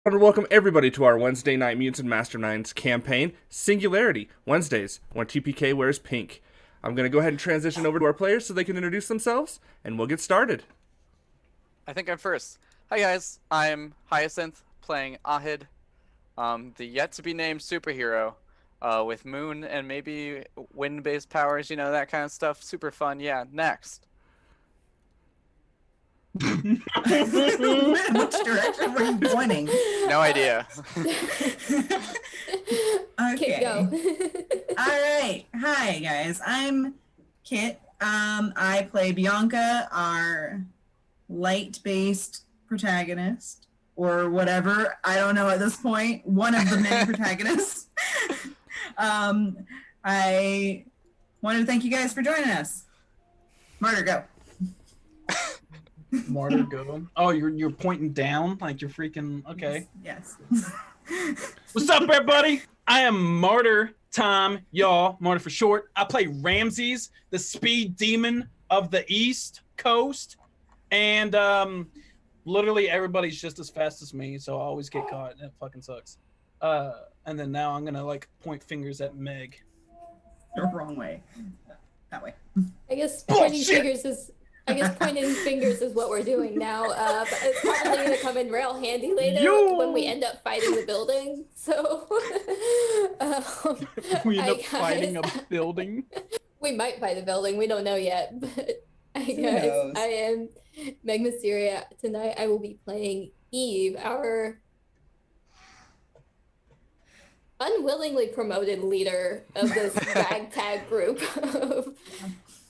I want to welcome everybody to our Wednesday Night Mutants and Masterminds campaign, Singularity, Wednesdays, when TPK wears pink. I'm going to go ahead and transition over to our players so they can introduce themselves, and we'll get started. I think I'm first. Hi guys, I'm Hyacinth playing Ahid, the yet-to-be-named superhero, with moon and maybe wind-based powers, that kind of stuff. Super fun, yeah, next. Which direction were you pointing? No idea. Kit, go. All right. Hi, guys. I'm Kit. I play Bianca, our light-based protagonist, or whatever. I don't know at this point. One of the many protagonists. I wanted to thank you guys for joining us. Martyr, go. Martyr, go. Oh, you're pointing down like you're freaking okay. Yes. What's up, everybody? I am Martyr Time, y'all. Martyr for short. I play Ramses, the speed demon of the East Coast, and literally everybody's just as fast as me, so I always get caught, and it fucking sucks. And then now I'm gonna point fingers at Meg. The wrong way. That way. I guess pointing fingers is what we're doing now. But it's probably going to come in real handy later when we end up fighting the building. So We end up fighting a building. We might fight a building. We don't know yet. But guys, I am Meg Mysteria. Tonight I will be playing Eve, our unwillingly promoted leader of this ragtag group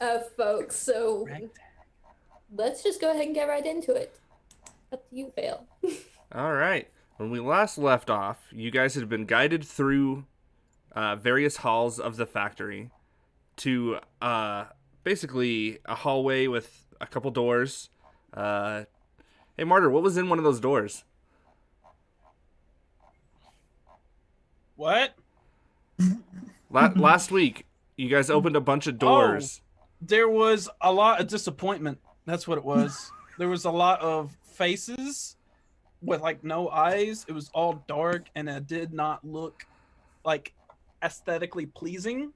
of folks. So let's just go ahead and get right into it. Up to you, Fail. All right. When we last left off, you guys had been guided through various halls of the factory to basically a hallway with a couple doors. Hey, Martyr, what was in one of those doors? What? Last week, you guys opened a bunch of doors. There was a lot of disappointment. That's what it was. There was a lot of faces with like no eyes. It was all dark and it did not look like aesthetically pleasing.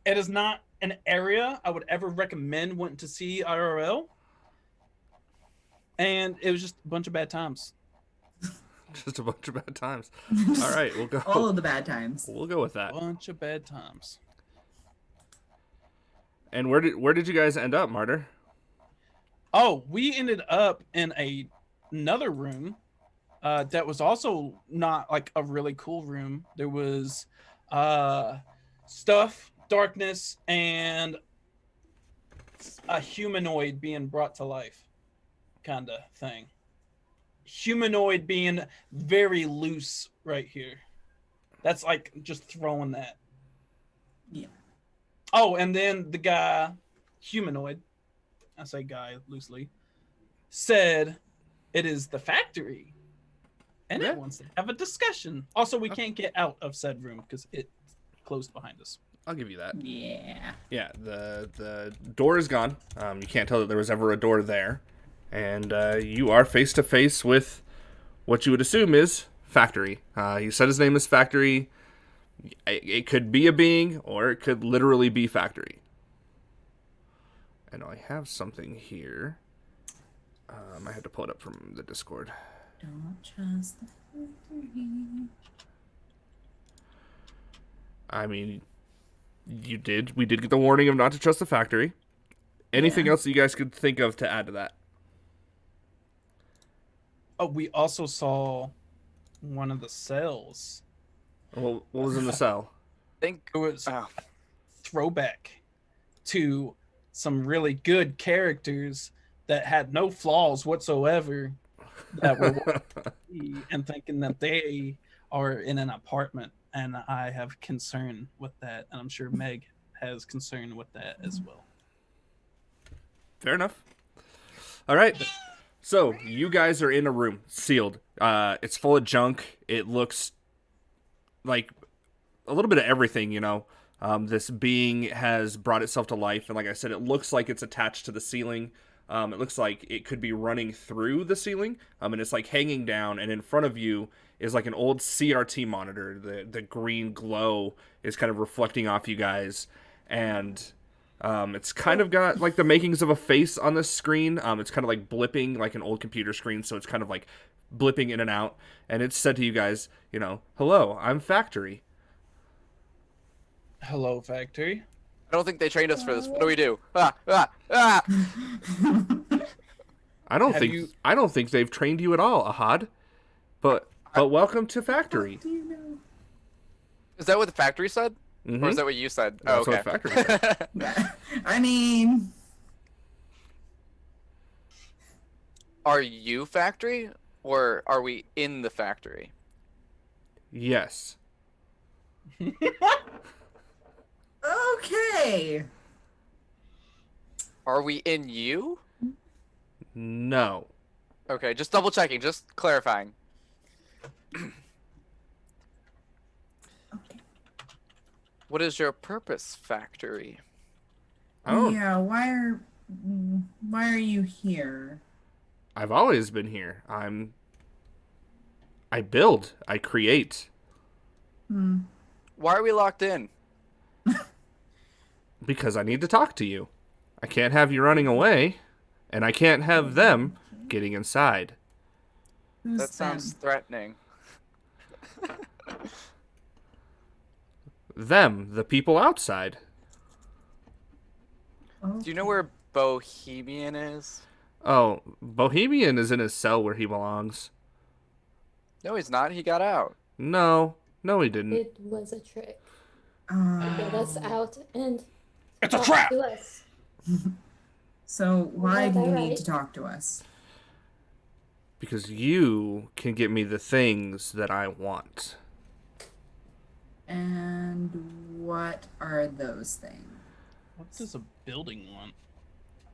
It is not an area I would ever recommend wanting to see IRL. And it was just a bunch of bad times. Just a bunch of bad times. All right, we'll go. All of the bad times. We'll go with that. Bunch of bad times. And where did you guys end up, Martyr? Oh, we ended up in another room that was also not like a really cool room. There was stuff, darkness, and a humanoid being brought to life kind of thing. Humanoid being very loose right here. That's like just throwing that. Yeah. Oh, and then the guy, humanoid, I say guy loosely, said it is the factory. And it wants to have a discussion. Also, we can't get out of said room because it closed behind us. I'll give you that. Yeah. Yeah, the door is gone. You can't tell that there was ever a door there. And you are face to face with what you would assume is Factory. He said his name is Factory. It could be a being, or it could literally be Factory. And I have something here. I had to pull it up from the Discord. Don't trust the factory. I mean, we did get the warning of not to trust the Factory. Anything else that you guys could think of to add to that? Oh, we also saw one of the cells. Well, what was in the cell? I think It was throwback to some really good characters that had no flaws whatsoever that were and thinking that they are in an apartment, and I have concern with that, and I'm sure Meg has concern with that as well. Fair enough. All right. So, you guys are in a room, sealed. It's full of junk. It looks like a little bit of everything, you know. This being has brought itself to life, and like I said, it looks like it's attached to the ceiling. It looks like it could be running through the ceiling, and it's like hanging down, and in front of you is like an old CRT monitor. The green glow is kind of reflecting off you guys, and it's kind of got like the makings of a face on the screen. It's kind of like blipping like an old computer screen, so it's kind of like blipping in and out, and it's said to you guys, hello, I'm Factory. Hello, Factory. I don't think they trained us for this. What do we do? Ah, ah, ah. I don't think they've trained you at all, Ahad. But welcome to Factory. Is that what the factory said? Mm-hmm. Or is that what you said? That's oh, okay. what Factory said. I mean, Are you factory, or are we in the factory? Yes. okay. Are we in you? No. Okay, just double checking, just clarifying. What is your purpose, factory? Yeah, why are you here? I've always been here. I build. I create. Why are we locked in? Because I need to talk to you. I can't have you running away, and I can't have them getting inside. Who's That sounds threatening. Them, the people outside. them? Do you know where Bohemian is? Oh, Bohemian is in his cell where he belongs. No, he's not. He got out. No, he didn't. It was a trick to get us Oh. out and It's a talk trap! to us. So why do you need Alright. to talk to us? Because you can get me the things that I want. And what are those things? What does a building want?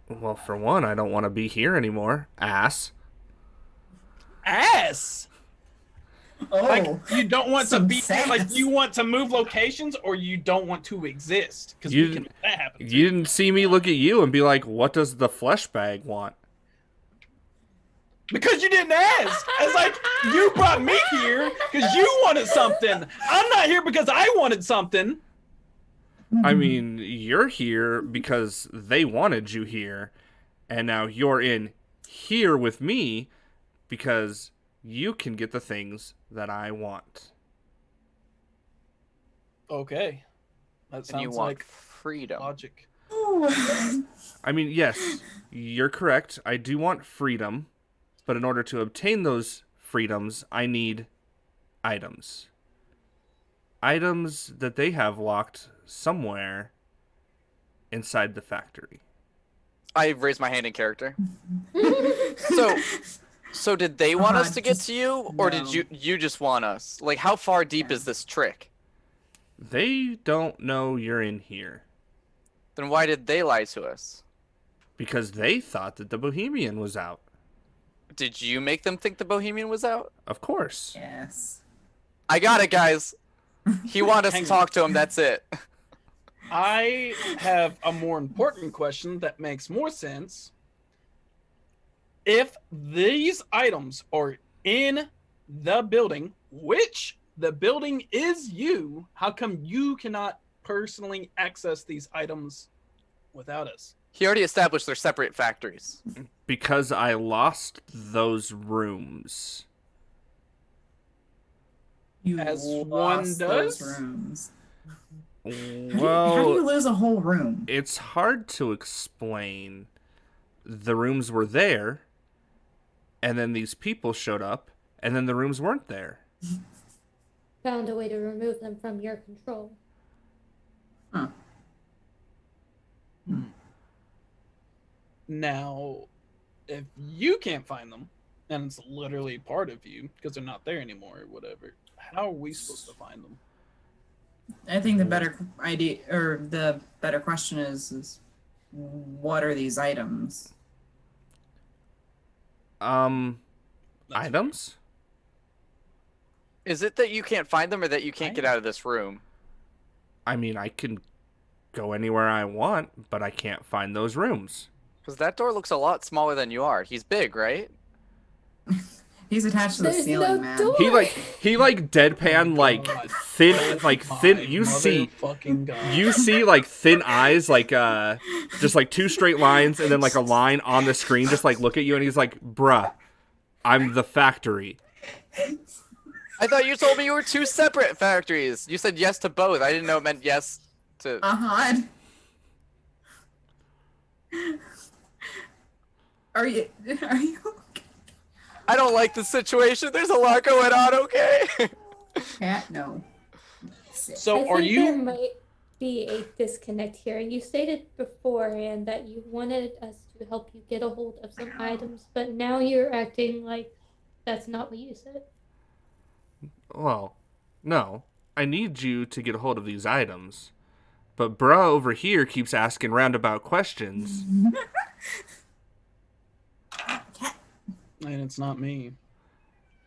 Well, for one, I don't want to be here anymore. Ass. Ass! Oh, Like, you don't want to some be here, like, sass. you want to move locations, or you don't want to exist? Because You- we can make that happen. You didn't see me look at you and be like, what does the flesh bag want? Because you didn't ask. It's like, you brought me here because you wanted something. I'm not here because I wanted something. I mean, you're here because they wanted you here, and now you're in here with me because you can get the things that I want. Okay. That And sounds you want like freedom. logic. Ooh. I mean, yes, you're correct. I do want freedom, but in order to obtain those freedoms, I need items. Items that they have locked somewhere inside the factory. I raised my hand in character. So did they want us to get Just- to you, or did no. you just want us? Like, how far deep is this trick? They don't know you're in here Then why did they lie to us? because they thought that the Bohemian was out. Did you make them think the Bohemian was out? Of course. Yes. I got it, guys. He wanted us to Hang on. talk to him. That's it. I have a more important question that makes more sense. If these items are in the building, which the building is you, how come you cannot personally access these items without us? He already established they're separate factories. Because I lost those rooms. You As lost one those does? rooms. How do you Well, lose a whole room? it's hard to explain. The rooms were there, and then these people showed up, and then the rooms weren't there. Found a way to remove them from your control. Huh. Now, if you can't find them, and it's literally part of you because they're not there anymore or whatever, how are we supposed to find them? I think the better idea or the better question is what are these items? That's- Items? Is it that you can't find them, or that you can't get out of this room? I mean, I can go anywhere I want, but I can't find those rooms. Because that door looks a lot smaller than you are. He's big, right? He's attached to the There's ceiling, no man. door. He like deadpan like thin My you see motherfucking God. you see like thin eyes like just like two straight lines and then like a line on the screen just like look at you and he's like, bruh, I'm the factory. I thought you told me you were two separate factories. You said yes to both. I didn't know it meant yes to. Uh-huh. Are you okay? I don't like the situation. There's a lot going on, okay? Cat? No. So I are think there you? might be a disconnect here. You stated beforehand that you wanted us to help you get a hold of some items, but now you're acting like that's not what you said. Well, no. I need you to get a hold of these items. But bruh over here keeps asking roundabout questions. And it's not me.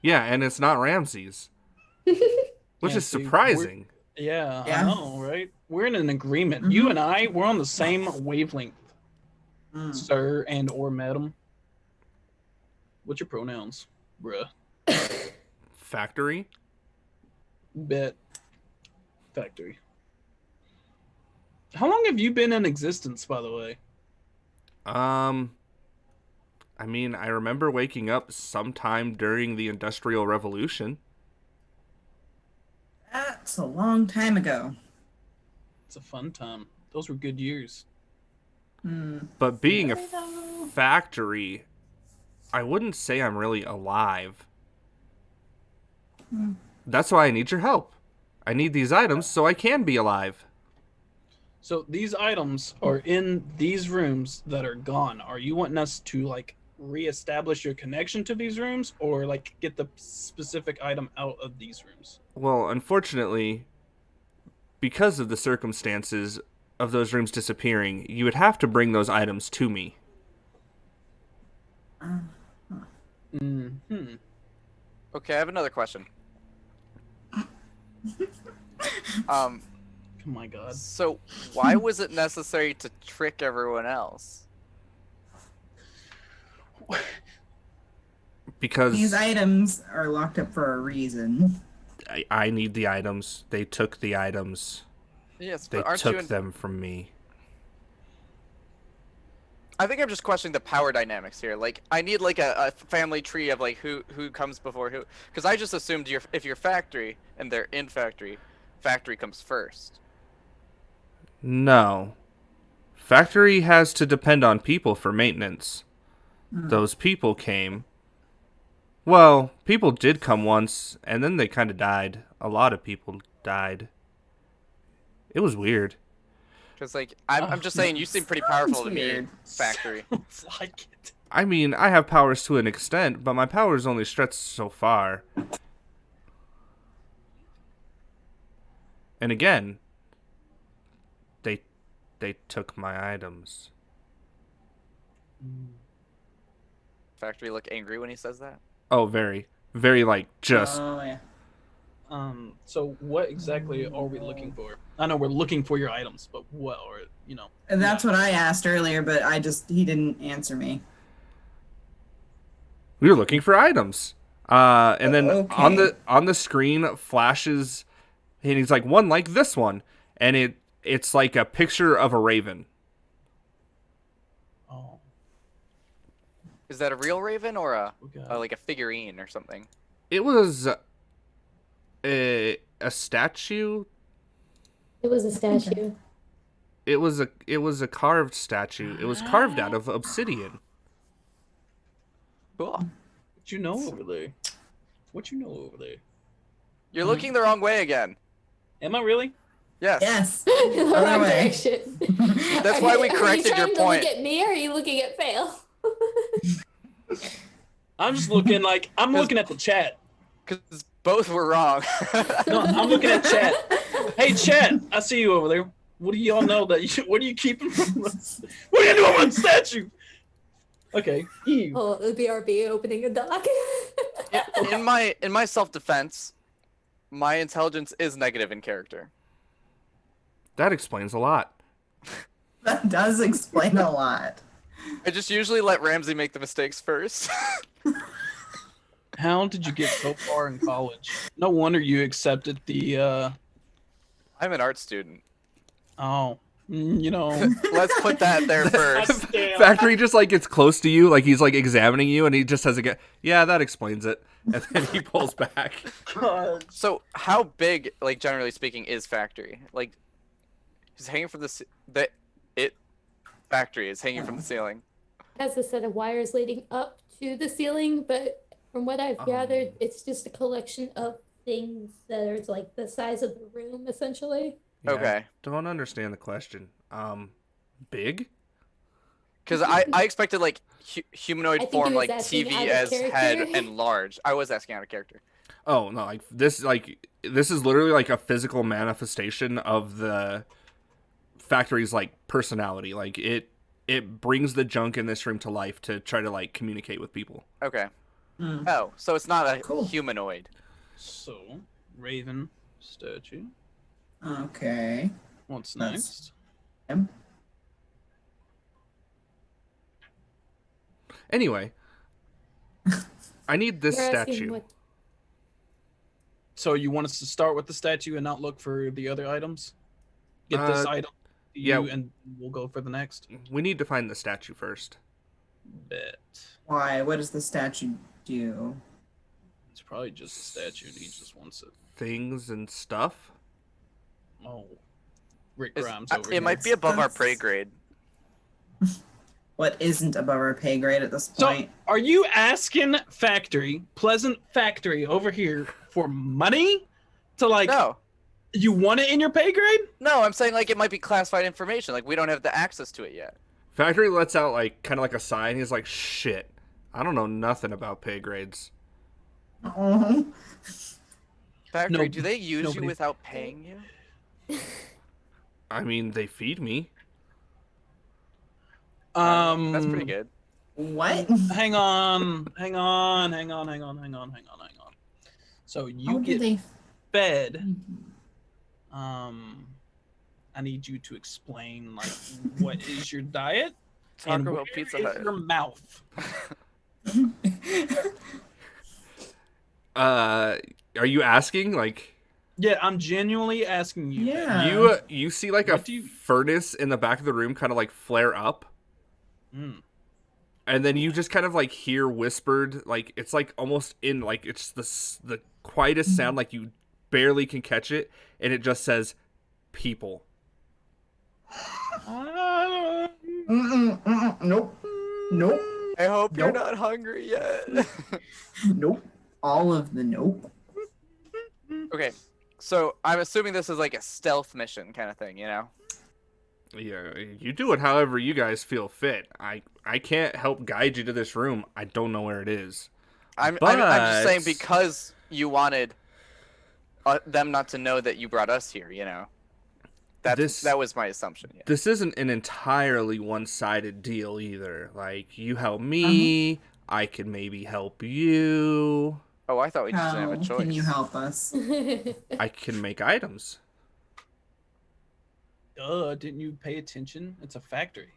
Yeah, and it's not Ramses. Which Yeah, is see, surprising. Yeah, Yeah. I know, right? We're in an agreement. You and I, we're on the same wavelength, sir and or madam. What's your pronouns, bruh? Factory? Bet. Factory. How long have you been in existence, by the way? I mean, I remember waking up sometime during the Industrial Revolution. That's a long time ago. It's a fun time. Those were good years. But being a Really though? factory, I wouldn't say I'm really alive. That's why I need your help. I need these items so I can be alive. So these items are in these rooms that are gone. Are you wanting us to like reestablish your connection to these rooms or like get the specific item out of these rooms? Well, unfortunately, because of the circumstances of those rooms disappearing, you would have to bring those items to me. Mm-hmm. Okay, I have another question. Oh my God. So why was it necessary to trick everyone else? Because These items are locked up for a reason. I need the items. They took the items. Yes, They but aren't you took in... them from me. I think I'm just questioning the power dynamics here. Like, I need like a family tree of like who comes before who. Because I just assumed if you're factory and they're in factory, factory comes first. No. Factory has to depend on people for maintenance. Those people came. Well, people did come once, and then they kind of died. A lot of people died. It was weird. Because like I'm just saying, you seem pretty powerful to me, weird. factory. It's like it. I mean, I have powers to an extent, but my powers only stretch so far. And again, they took my items. Factory look angry when he says that. Oh, very, very like just. Oh yeah. So what exactly are we looking for? I know we're looking for your items, but what are you know? And that's what I asked earlier, but he didn't answer me. We were looking for items. And then Okay. on the screen flashes, and he's like, one like this one, and it's like a picture of a raven. Oh, Is that a real raven or okay. like a figurine or something? It was a statue. It was a statue. It was a carved statue. It was carved out of obsidian. Cool. What you know over there? What you know over there? You're looking the wrong way again. Am I really? Yes. Yes. The Other wrong way. direction. That's why we Are you corrected your trying point. to look at me or are you looking at Fail? I'm just looking like I'm looking at the chat. Because both were wrong. No, I'm looking at chat. Hey, chat! I see you over there. What do y'all know that? What are you keeping from us? What are you doing with the statue? Okay. Ew. Oh, the BRB opening a dock. in my self-defense, my intelligence is negative in character. That explains a lot. That does explain a lot. I just usually let Ramsey make the mistakes first. How did you get so far in college? No wonder you accepted the. I'm an art student. Oh, you know. Let's put that there first. Damn. Factory just like gets close to you, like he's like examining you, and he just has a get. Yeah, that explains it, and then he pulls back. God. So how big, like generally speaking, is Factory? Like, he's hanging from the Factory is hanging from the ceiling. Has a set of wires leading up to the ceiling, but from what I've gathered, it's just a collection of things that are like the size of the room, essentially. Yeah, Okay. Don't understand the question. Big? Because I expected like humanoid I think form, he was like asking TV out of as head character. and large. I was asking out of character. Oh no, this is literally like a physical manifestation of the Factory's like personality. Like it brings the junk in this room to life to try to like communicate with people. Okay. Hmm. Oh, so it's not a Cool. humanoid. So, Raven statue. Okay. What's That's- next? Him. Anyway, I need this You're asking statue. what- So you want us to start with the statue and not look for the other items? Get this item to yeah. you, and we'll go for the next. We need to find the statue first. Bet. Why? What does the statue do? It's probably just a statue, and he just wants it. Things and stuff. Oh, Rick It's- Grimes over it here. might be above our That's- pay grade. What isn't above our pay grade at this So, point? are you asking Pleasant Factory over here for money to like? No, You want it in your pay grade? no, I'm saying like it might be classified information. Like we don't have the access to it yet. Factory lets out like kind of like a sigh, and he's like, "Shit, I don't know nothing about pay grades." Oh. Factory, No- do they use nobody- you without paying you? I mean, they feed me. That's pretty good. What? Hang on. So you How do get they? fed. I need you to explain like what is your diet Talk and about where Pizza is Hut. your mouth. Are you asking like Yeah, I'm genuinely asking you. Yeah. you see like What a do you- furnace in the back of the room kind of like flare up, Mm. and then you just kind of like hear whispered, like it's like almost in like it's the quietest sound, like you barely can catch it, and it just says people. Nope. Nope. I hope you're Nope. not hungry yet. Nope. All of the nope. Okay, so I'm assuming this is like a stealth mission kind of thing, you know? Yeah, you do it however you guys feel fit. I can't help guide you to this room. I don't know where it is. I'm just saying But- because you wanted them not to know that you brought us here, you know? That was my assumption. Yeah. This isn't an entirely one-sided deal either. Like, you help me, I can maybe help you. Oh, I thought we just How didn't have a choice. can you help us? I can make items. Didn't you pay attention? It's a factory.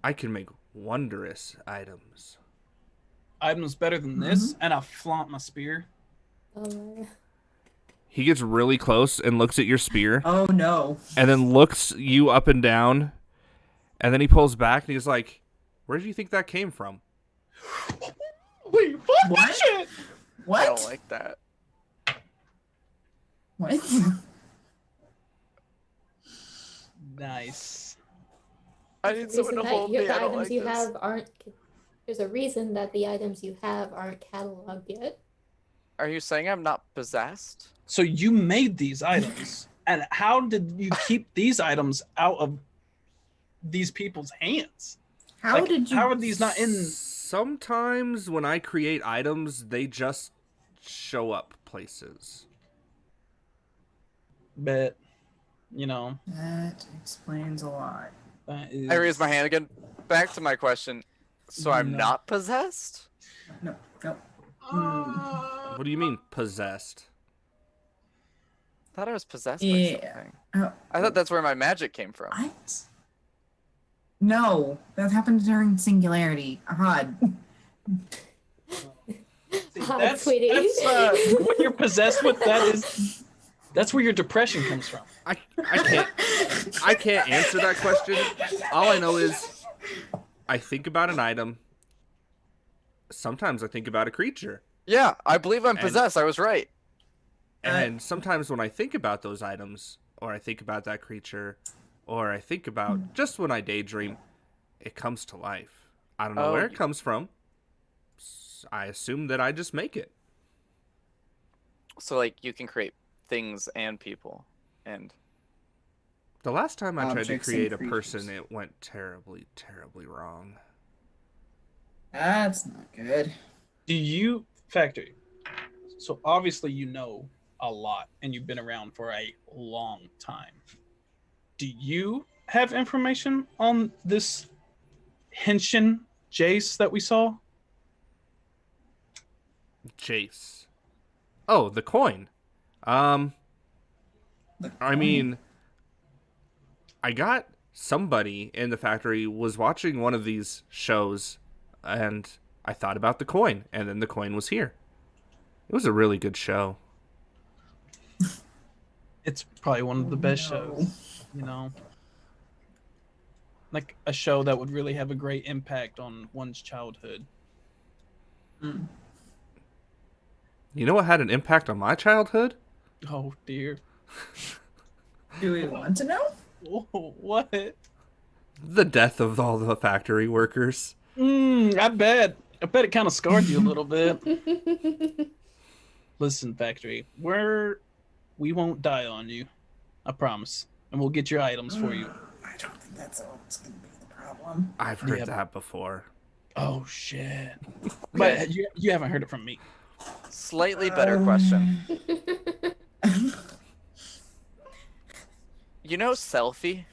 I can make wondrous items. Items better than this, and I flaunt my spear. Oh, He gets really close and looks at your spear, Oh no. and then looks you up and down, and then he pulls back and he's like, "Where do you think that came from?" Wait, fuck What? that shit! I What? don't like that. What? Nice. I need someone to hold me. I don't like this. There's a reason that the items you have aren't cataloged yet. Are you saying I'm not possessed? So you made these items, and how did you keep these items out of these people's hands? How Like, did you? How are these not in? Sometimes when I create items, they just show up places. But you know, That explains a lot. that is. I raise my hand again. Back to my question. So I'm No. not possessed? No. No. What do you mean, possessed? I thought I was possessed by Yeah. something. Oh, I thought that's where my magic came from. what? No, that happened during Singularity. Odd. Hi, sweetie. What you're possessed with. That's where your depression comes from. I can't answer that question. All I know is I think about an item. Sometimes I think about a creature. Yeah, I believe I'm And- possessed. I was right. And sometimes when I think about those items, or I think about that creature, or I think about just when I daydream, it comes to life. I don't know Oh. where it comes from. I assume that I just make it. So like you can create things and people, and The last time I tried to Objects and create a creatures. person, it went terribly, terribly wrong. That's not good. Do you Factory? So obviously you know a lot, and you've been around for a long time. Do you have information on this Henshin Jace that we saw? Jace. Oh, the coin. I mean, I got somebody in the factory was watching one of these shows, and I thought about the coin, and then the coin was here. It was a really good show. It's probably one of the best shows, you know. Like a show that would really have a great impact on one's childhood. Mm. You know what had an impact on my childhood? Oh dear. Do we want to know? Oh, what? The death of all the factory workers. I bet it kind of scarred you a little bit. Listen, Factory, we won't die on you. I promise. And we'll get your items for you. I don't think that's always going to be the problem. I've heard Yeah. that before. Oh shit. But you haven't heard it from me. slightly better question. You know, Selfie.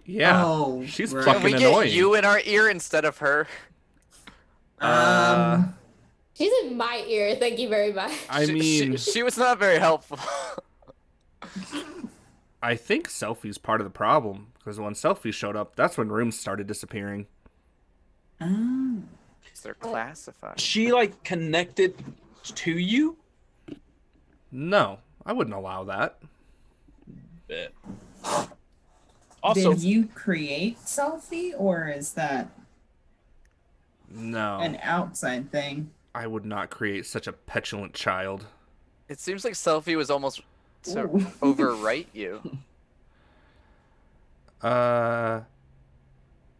Yeah. Oh, she's right. Can fucking we get annoying. you in our ear instead of her? She's in my ear. Thank you very much. I mean, she was not very helpful. I think Selfie's part of the problem, because when Selfie showed up, that's when rooms started disappearing. Oh. They're classified. She like connected to you? No, I wouldn't allow that. Bet. Also, Did you create Selfie, or is that No, an outside thing? I would not create such a petulant child. It seems like Selfie was almost to Ooh. overwrite you.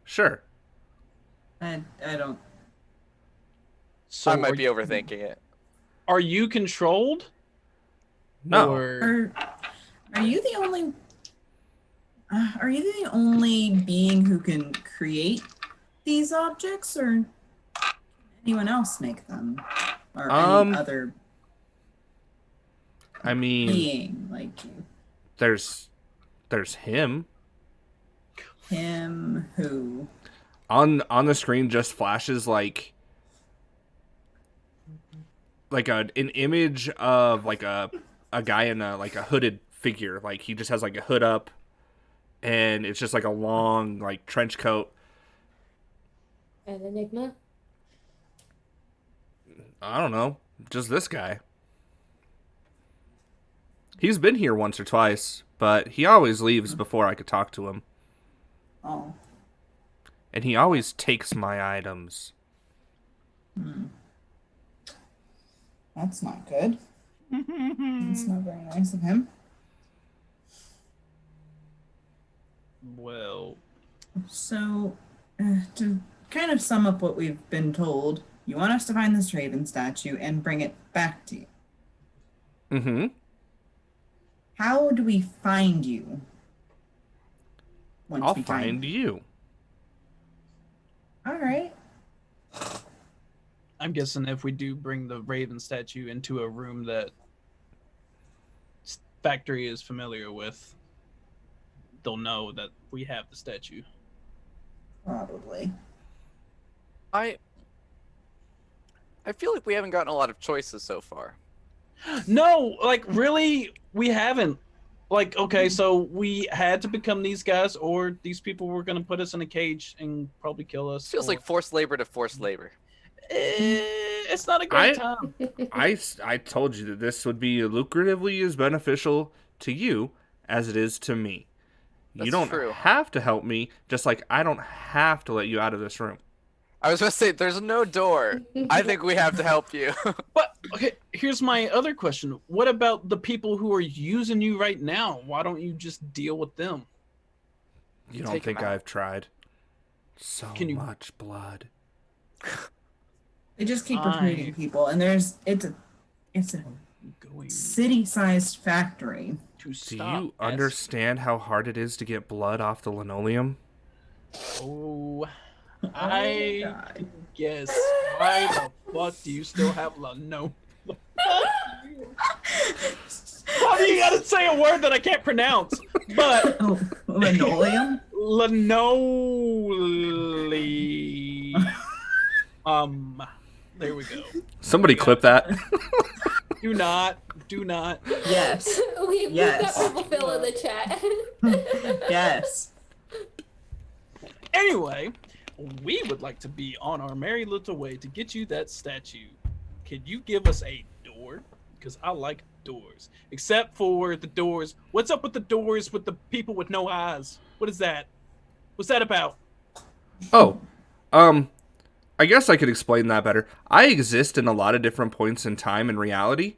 Sure. I don't. so I might be overthinking it. Are you controlled? No. Or... Are you the only? Are you the only being who can create these objects, or can anyone else make them, or any other I mean, being like you? there's him. Him who? On the screen just flashes like an image of like a guy in a hooded figure. Like he just has like a hood up, and it's just like a long like trench coat. An enigma. I don't know, just this guy. He's been here once or twice, but he always leaves before I could talk to him. Oh. And he always takes my items. That's not good. That's not very nice of him. Well, So, to kind of sum up what we've been told, you want us to find this Raven statue and bring it back to you. Mm-hmm. How do we find you? Once I'll we find you. All right. I'm guessing if we do bring the Raven statue into a room that Factory is familiar with, they'll know that we have the statue. Probably. I feel like we haven't gotten a lot of choices so far. No, like really, we haven't. Like, okay, so we had to become these guys, or these people were going to put us in a cage and probably kill us. Feels like forced labor to forced labor. It's not a great time. I told you that this would be lucratively as beneficial to you as it is to me. You That's don't true. have to help me, just like I don't have to let you out of this room. I was going to say, there's no door. I think we have to help you. But, okay, here's my other question. What about the people who are using you right now? Why don't you just deal with them? You don't Take 'em think out. I've tried? So Can you- much blood. They just keep I- recruiting people, and it's a Going city-sized factory. to Do stop. you understand how hard it is to get blood off the linoleum? Oh, Oh, I God. guess. Why the fuck do you still have no? Why do you gotta say a word that I can't pronounce? But Oh, linoleum? linoleum. There we go. Somebody clip that. Do not. Yes. We've Yes. got people fill in the chat. Yes. Anyway, we would like to be on our merry little way to get you that statue. Could you give us a door? Because I like doors. Except for the doors. What's up with the doors with the people with no eyes? What is that? What's that about? Oh, I guess I could explain that better. I exist in a lot of different points in time and reality.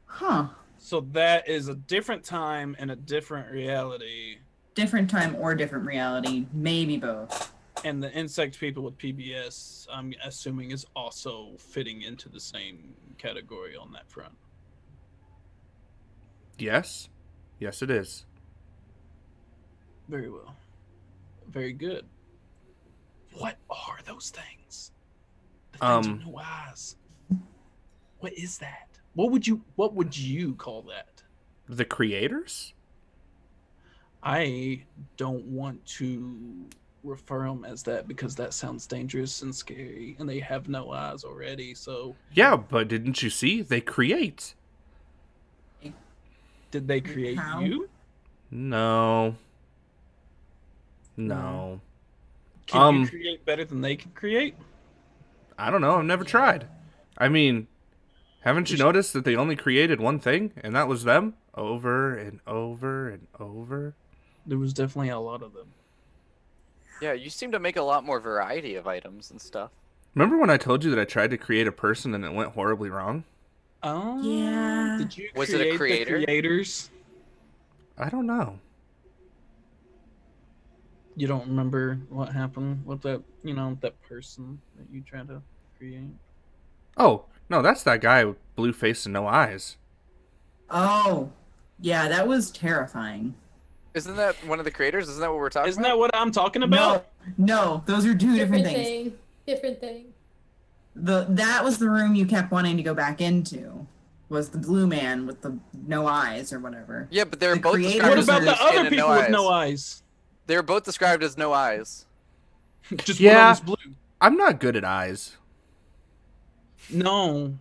Huh. So that is a different time and a different reality. Different time or different reality. Maybe both. And the insect people with PBS, I'm assuming, is also fitting into the same category on that front. Yes. Yes, it is. Very well. Very good. What are those things? The things with no eyes. What is that? What would you call that? The creators? I don't want to refer them as that because that sounds dangerous and scary, and they have no eyes already. So Yeah, but didn't you see? They create. did they create How? you? No. No. Can you create better than they can create? I don't know. I've never tried. I mean, haven't you noticed that they only created one thing, and that was them? Over and over and over. There was definitely a lot of them. Yeah, you seem to make a lot more variety of items and stuff. Remember when I told you that I tried to create a person and it went horribly wrong? Oh, Yeah. Did you Was it a create creator? the creators? I don't know. You don't remember what happened with that, that person that you tried to create? Oh, no, that's that guy with blue face and no eyes. Oh. Yeah, that was terrifying. Isn't that one of the creators? Isn't that what we're talking Isn't about? that what I'm talking about? No, those are two different things. Different thing. That was the room you kept wanting to go back into. Was the blue man with the no eyes or whatever. Yeah, but they're The both creators described What as about the skin other and people no with eyes. no eyes? They're both described as no eyes. Just Yeah. one of them's blue. I'm not good at eyes. No.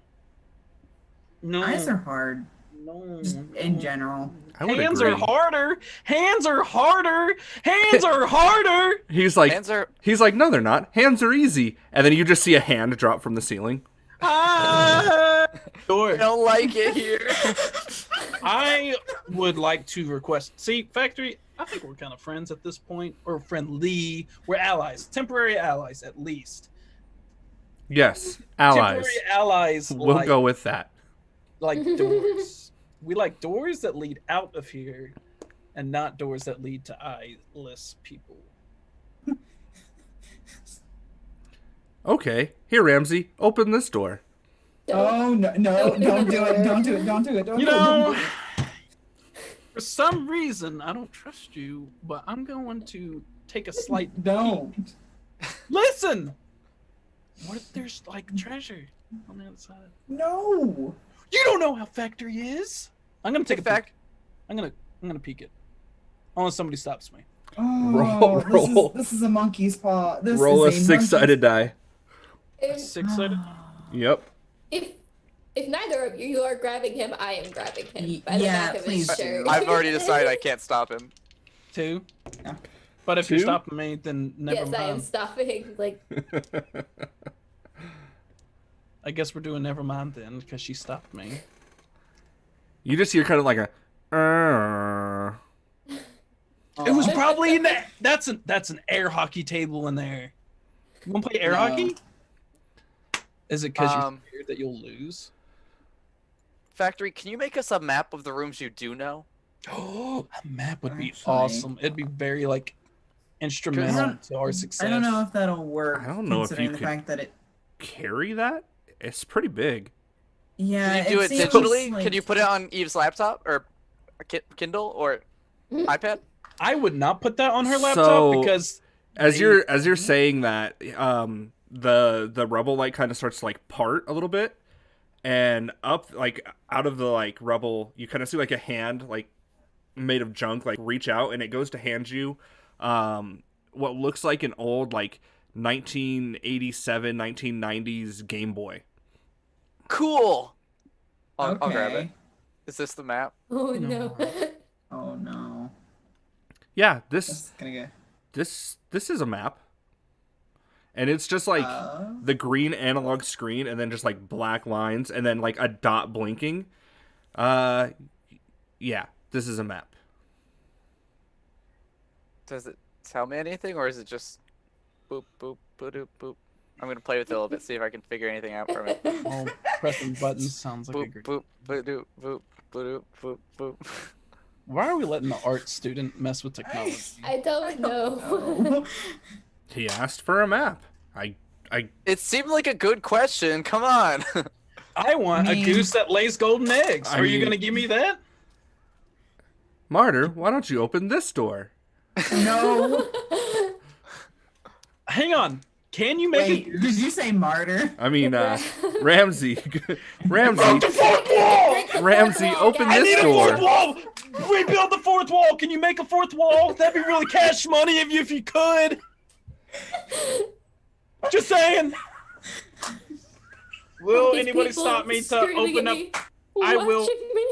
Eyes are hard, No. just in general. I would Hands agree. are harder. Hands are harder. Hands are harder. He's like, Hands are. no, they're not. Hands are easy. And then you just see a hand drop from the ceiling. Ah! Door. I don't like it here. I would like to request. See, Factory, I think we're kind of friends at this point, or friendly. We're allies, temporary allies at least. Yes, allies. Temporary allies. We'll go with that. like doors. We like doors that lead out of here, and not doors that lead to eyeless people. Okay, here, Ramsey, open this door. Oh no! Don't do it! Don't do it! Don't do it! Don't You do it! know, for some reason, I don't trust you, but I'm going to take a slight. Don't. Listen. What if there's like treasure on the other side? No. You don't know how Factory is. I'm gonna take a Fact. peek. I'm gonna peek it. Unless somebody stops me. Oh, Roll. This is a monkey's paw. This Roll a is six-sided die. And Six-sided. Yep. if If neither of you are grabbing him, I am grabbing him by the Yeah, back of his please shirt. do. I've already decided I can't stop him. 2. Yeah. But if you're 2? stopping me, then never Yes, I am mind. stopping. Like, I guess we're doing never mind then, because she stopped me. You just hear kind of like a. It was probably in that. That's an air hockey table in there. You want to play air No. hockey? Is it because you're Um, scared that you'll lose? Factory, can you make us a map of the rooms you do know? Oh, a map would be Actually- awesome. It'd be very like instrumental to our success. I don't know if that'll work. I don't know if considering you the could- fact that it. Carry that? It's pretty big. Yeah. Can you do it seems digitally? like- Can you put it on Eve's laptop or a Kindle or iPad? I would not put that on her laptop So- because As they- you're saying that, the rubble like kind of starts to like part a little bit, and up like out of the like rubble, you kind of see like a hand like made of junk like reach out, and it goes to hand you what looks like an old like 1987 1990s Game Boy. Cool. I'll grab it. Okay. Is this the map? oh no. Oh no. Yeah, this That's gonna go. this is a map, and it's just like the green analog screen, and then just like black lines, and then like a dot blinking. Yeah, this is a map. Does it tell me anything, or is it just boop boop boop boop boop? I'm gonna play with it a little bit, see if I can figure anything out from it. oh, pressing buttons sounds like a Boop great. boop boop boop boop boop boop boop. Why are we letting the art student mess with technology? I don't know. Oh. He asked for a map. I It seemed like a good question. Come on. I want a mean- goose that lays golden eggs. I Are you mean- gonna give me that? Martyr, why don't you open this door? No. Hang on. Can you make Wait, a did goose? you say martyr? I mean, Ramsey, Ramsey, Fourth wall! Ramsey, open I need this a fourth door. wall! Rebuild the fourth wall! Can you make a fourth wall? That'd be really cash money if you could. Just saying. Will These anybody people stop me to screaming open at up? me, I will- watching me.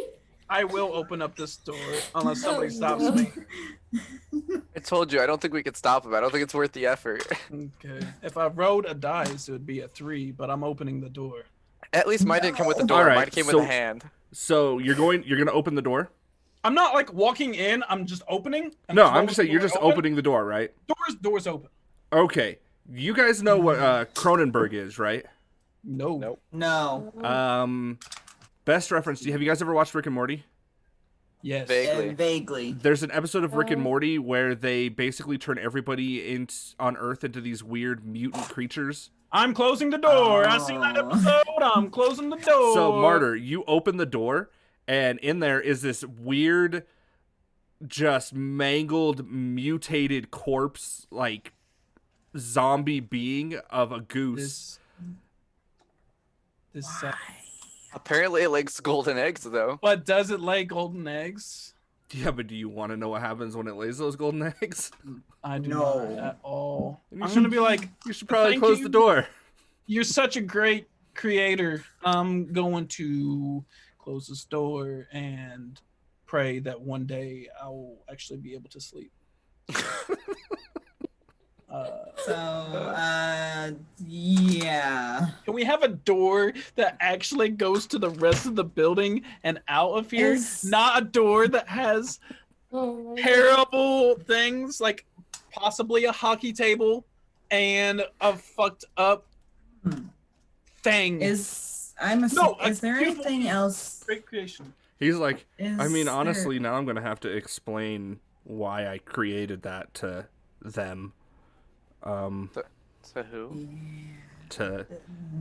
I will open up this door unless somebody Oh, stops no. me. I told you, I don't think we could stop him. I don't think it's worth the effort. Okay. If I rolled a dice, it would be a 3, but I'm opening the door. At least mine didn't come with the No. door. Alright, Mine came so- with a hand. So you're gonna open the door? I'm not like walking in. I'm just opening. No, I'm throwing just saying the you're door just open. opening the door, right? Doors open. Okay. You guys know what Cronenberg is, right? No. Nope. No. Best reference. Have you guys ever watched Rick and Morty? Yes. Vaguely. Vaguely. There's an episode of Rick and Oh. Morty where they basically turn everybody on Earth into these weird mutant creatures. I'm closing the door. I see that Oh. episode. I'm closing the door. So, Martyr, you open the door, and in there is this weird, just mangled, mutated corpse, like zombie being of a goose. This. Apparently it likes golden eggs, though. But does it lay golden eggs? Yeah, but do you want to know what happens when it lays those golden eggs? I do No. not at all. You I'm should- gonna be like, You should probably Thank close you. the door. you're such a great creator. I'm going to close this door and pray that one day I will actually be able to sleep. So, yeah. Can we have a door that actually goes to the rest of the building and out of here? Is- Not a door that has Oh my God. terrible things like possibly a hockey table and a fucked up thing. Is I'm No, assuming, a is there beautiful anything piece. else? Great creation. He's like, Is I mean, there- honestly, now I'm going to have to explain why I created that to them. To who? To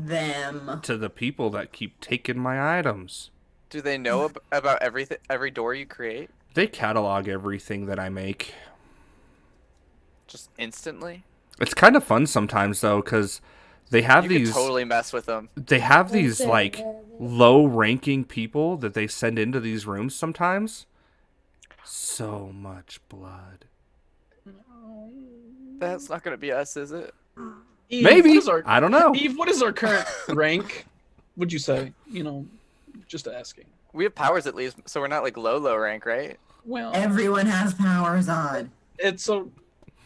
them. the people that keep taking my items. Do they know about everything, every door you create? They catalog everything that I make. Just instantly? It's kind of fun sometimes though, because they have You these could totally mess with them. they have these Listen, like low-ranking people that they send into these rooms sometimes. So much blood. That's not gonna be us, is it? Eve, Maybe. What is our, I don't know. Eve, what is our current rank? Would you say? You know, Just asking. We have powers at least, so we're not like low rank, right? Well, Everyone has powers on. it's a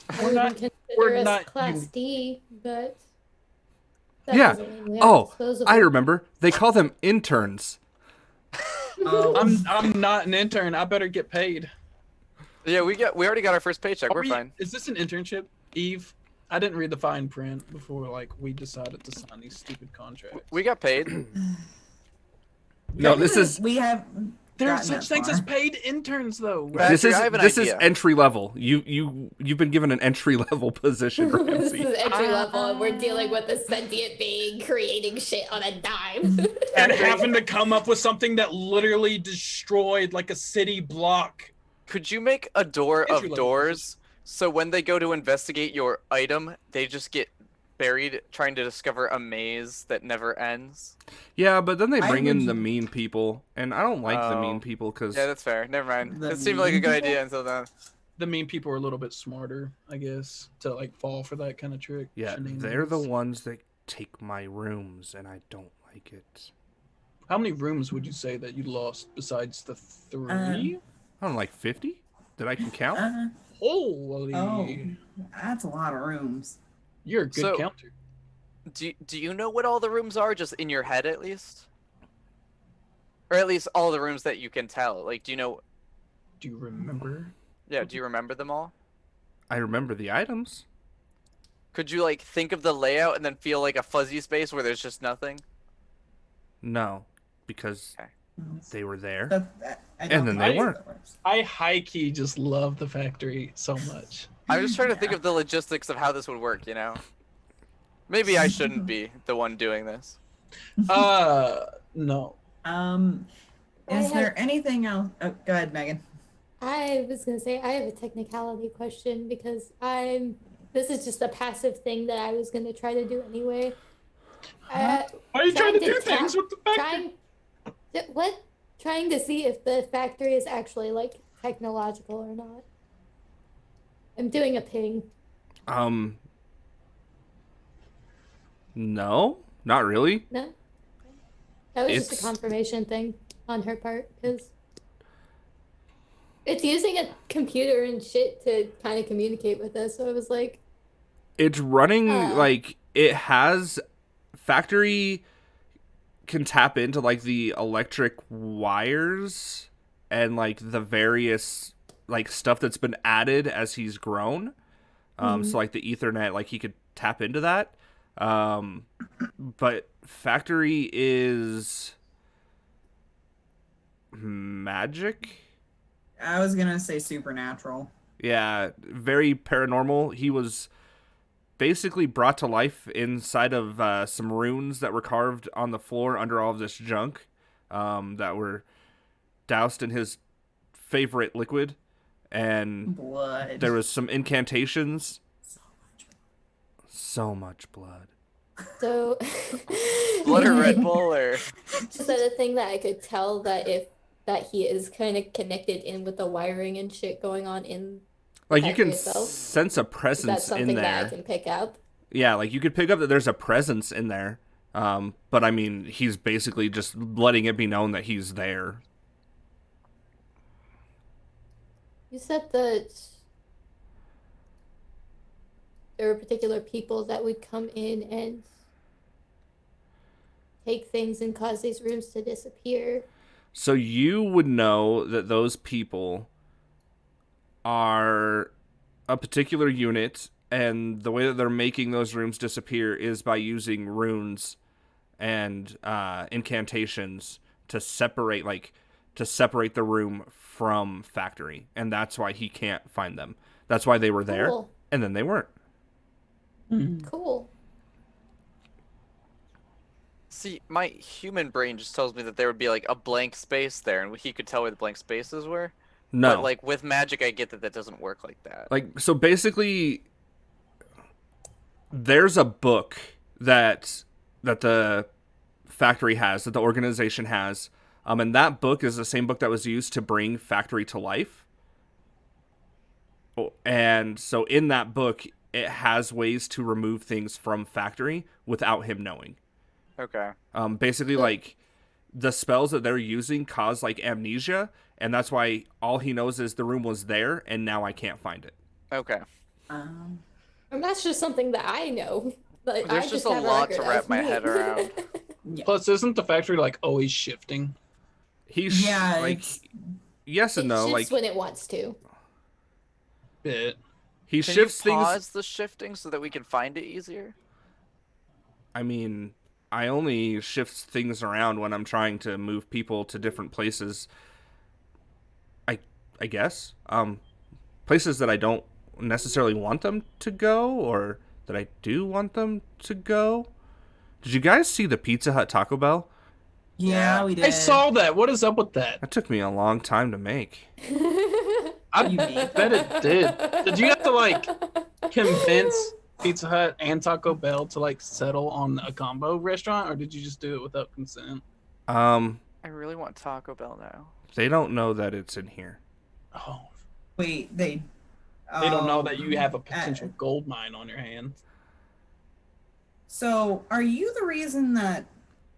I We're would not- consider we're us not class unique. D, but that Yeah. doesn't mean we are Oh, disposable. I remember. They call them interns. Oh, I'm not an intern. I better get paid. Yeah, we already got our first paycheck. We're fine. Is this an internship, Eve? I didn't read the fine print before we decided to sign these stupid contracts. We got paid. No, this is we have. There are gotten such that things far. as paid interns, though. Right. this is I have an this is idea. entry level. You've been given an entry level position, This Ramsey. is entry level, and we're dealing with a sentient being creating shit on a dime. And having to come up with something that literally destroyed like a city block. Could you make a door of Entry-level doors so when they go to investigate your item, they just get buried trying to discover a maze that never ends? Yeah, but then they I bring in would- the mean people, and I don't like the Oh. mean people because Yeah, that's fair. Never mind. The It seemed like a mean good people? idea until then. The mean people are a little bit smarter, I guess, to like fall for that kind of trick. they're the shenanigans. ones that take my rooms, and I don't like it. How many rooms would you say that you lost besides the 3? I don't know, like 50 that I can count. Holy! Oh, that's a lot of rooms. You're a good So- counter. Do you know what all the rooms are, just in your head at least? Or at least all the rooms that you can tell. Like, do you know? Do you remember? Yeah, do you remember them all? I remember the items. Could you like think of the layout and then feel like a fuzzy space where there's just nothing? No, because Okay. they were there. I And don't then think they that's weren't. how that works. I high key just love the factory so much. I'm just trying to think of the logistics of how this would work, you know? Maybe I shouldn't be the one doing this. No. Is I there anything else? Oh, go ahead, Megan. I was gonna say I have a technicality question because this is just a passive thing that I was gonna try to do anyway. Why are you trying to do tap- things with the factory? What? Trying to see if the factory is actually like technological or not. I'm doing a ping. No, not really. No? That was just It's- a confirmation thing on her part, because it's using a computer and shit to kind of communicate with us, so I was like, It's running Uh. like it has factory can tap into like the electric wires and like the various like stuff that's been added as he's grown. So like the Ethernet, like he could tap into that. But factory is magic. I was gonna say supernatural. Yeah, very paranormal. He was basically brought to life inside of some runes that were carved on the floor under all of this junk that were doused in his favorite liquid. And Blood. there was some incantations. So much blood. so. Blood or Red Bull or So the thing that I could tell that he is kind of connected in with the wiring and shit going on in. Like you Factory can itself? sense a Is that presence in something that I there. can pick up? Yeah, like you could pick up that there's a presence in there. But I mean, he's basically just letting it be known that he's there. You said that there were particular people that would come in and take things and cause these rooms to disappear. So you would know that those people are a particular unit, and the way that they're making those rooms disappear is by using runes and incantations to separate the room from factory, and that's why he can't find them. That's why they were there, Cool. and then they weren't. Cool. see, my human brain just tells me that there would be like a blank space there, and he could tell where the blank spaces were. No, But like with magic, I get that that doesn't work like that. like so basically there's a book that the factory has, that the organization has, and that book is the same book that was used to bring factory to life. And so in that book it has ways to remove things from factory without him knowing. Okay. Basically, like the spells that they're using cause like amnesia, and that's why all he knows is the room was there, and now I can't find it. Okay. Um, And that's just something that I know. Like, There's I just just a have lot record to wrap of my me. head around. yeah. Plus, isn't the factory like always shifting? He's Yeah, like, it's- yes and It no. shifts Like when it wants to. Bit. he Can shifts you things. pause the shifting so that we can find it easier? I mean, I only shift things around when I'm trying to move people to different places. I guess. Places that I don't necessarily want them to go, or that I do want them to go. Did you guys see the Pizza Hut Taco Bell? Yeah, we did. I saw that. What is up with that? That took me a long time to make. I You made bet it did. Did you have to like convince Pizza Hut and Taco Bell to like settle on a combo restaurant, or did you just do it without consent? I really want Taco Bell now. They don't know that it's in here. Oh, Wait, they don't know that you have a potential gold mine on your hands. So, are you the reason that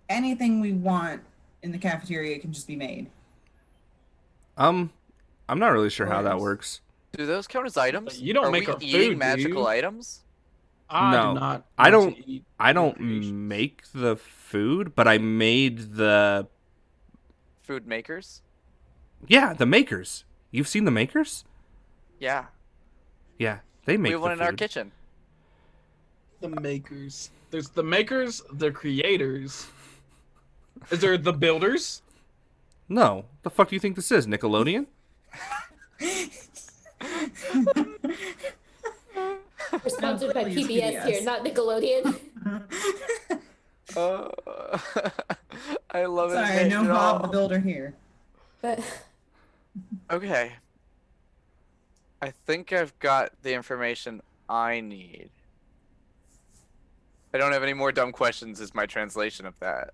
anything we want in the cafeteria can just be made? I'm not really sure how that Worms. works. Do those count as items? But you don't Are make we our eating food, do magical you? items? I No, do not. I want don't- to eat I don't creations. make the food, but I made the Food makers? the makers. You've seen the makers? Yeah. Yeah, they make We have one the in our food. kitchen. The makers. There's the makers, the creators. Is there the builders? No, the fuck do you think this is, Nickelodeon? We're sponsored by please, PBS here, not Nickelodeon. I love it. Sorry, no It Bob the all. Builder here. But Okay. I think I've got the information I need. I don't have any more dumb questions is my translation of that.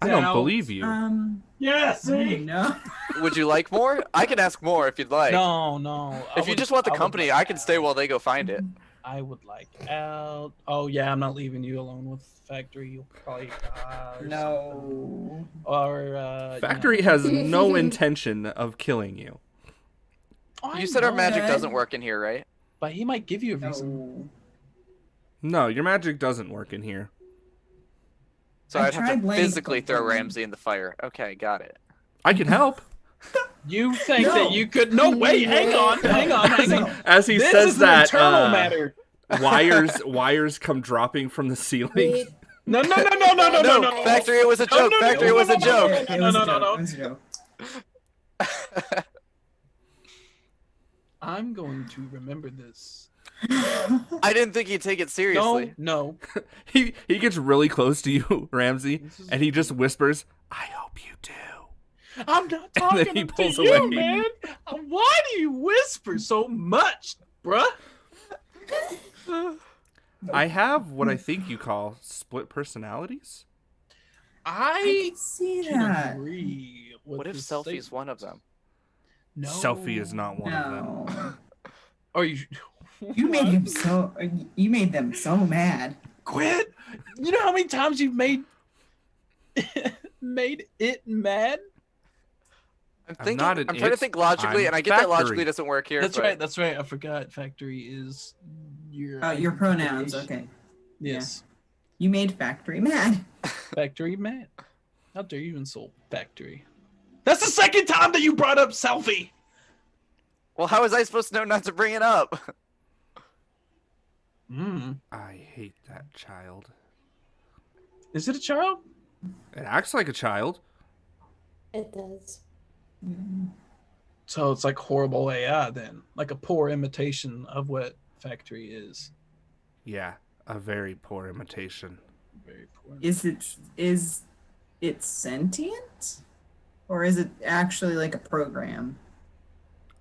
I don't Doubt. believe you. Yeah, see? No. Would you like more? I can ask more if you'd like. No. If you just want the company, I can stay while they go find it. I would like out. Oh yeah, I'm not leaving you alone with Factory. You'll probably die. Or No. something. Or you Factory know. has no intention of killing you. Oh, I You said our know, magic Good. doesn't work in here, right? but he might give you a reason. No. No, your magic doesn't work in here. So I I'd have tried to laying physically throw something. Ramsey in the fire. Okay, got it. I can help. You think No. that you could? No, wait, hang on. As he This says is an that, internal matter. wires come dropping from the ceiling. wait, No. No, Factory, it was a joke. no, Factory, it was a joke. It was a No. joke. It was a joke. I'm going to remember this. I didn't think he'd take it seriously. No. He gets really close to you, Ramsey, This is- and he just whispers, "I hope you do." I'm not And then talking he to pulls you, away. man. Why do you whisper so much, bruh? I have what I think you call split personalities. I I can see can that. agree with What if this Selfie's statement. one of them? No. Selfie is not one of them. No. Are you? You made him so. You made them so mad. Quit. You know how many times you've made it mad? I'm I'm thinking. not I'm an trying to it, think logically, I'm and I get that Factory. logically doesn't work here. That's but right. That's right. I forgot. Factory is Your pronouns. Okay. Yes. You made Factory mad. Factory mad. How dare you insult Factory? That's the second time that you brought up Selfie. Well, how was I supposed to know not to bring it up? I hate that child. Is it a child? It acts like a child. it does. So it's like horrible AI then, like a poor imitation of what Factory is. Yeah, a very poor imitation. Very poor. Is it sentient, or is it actually like a program?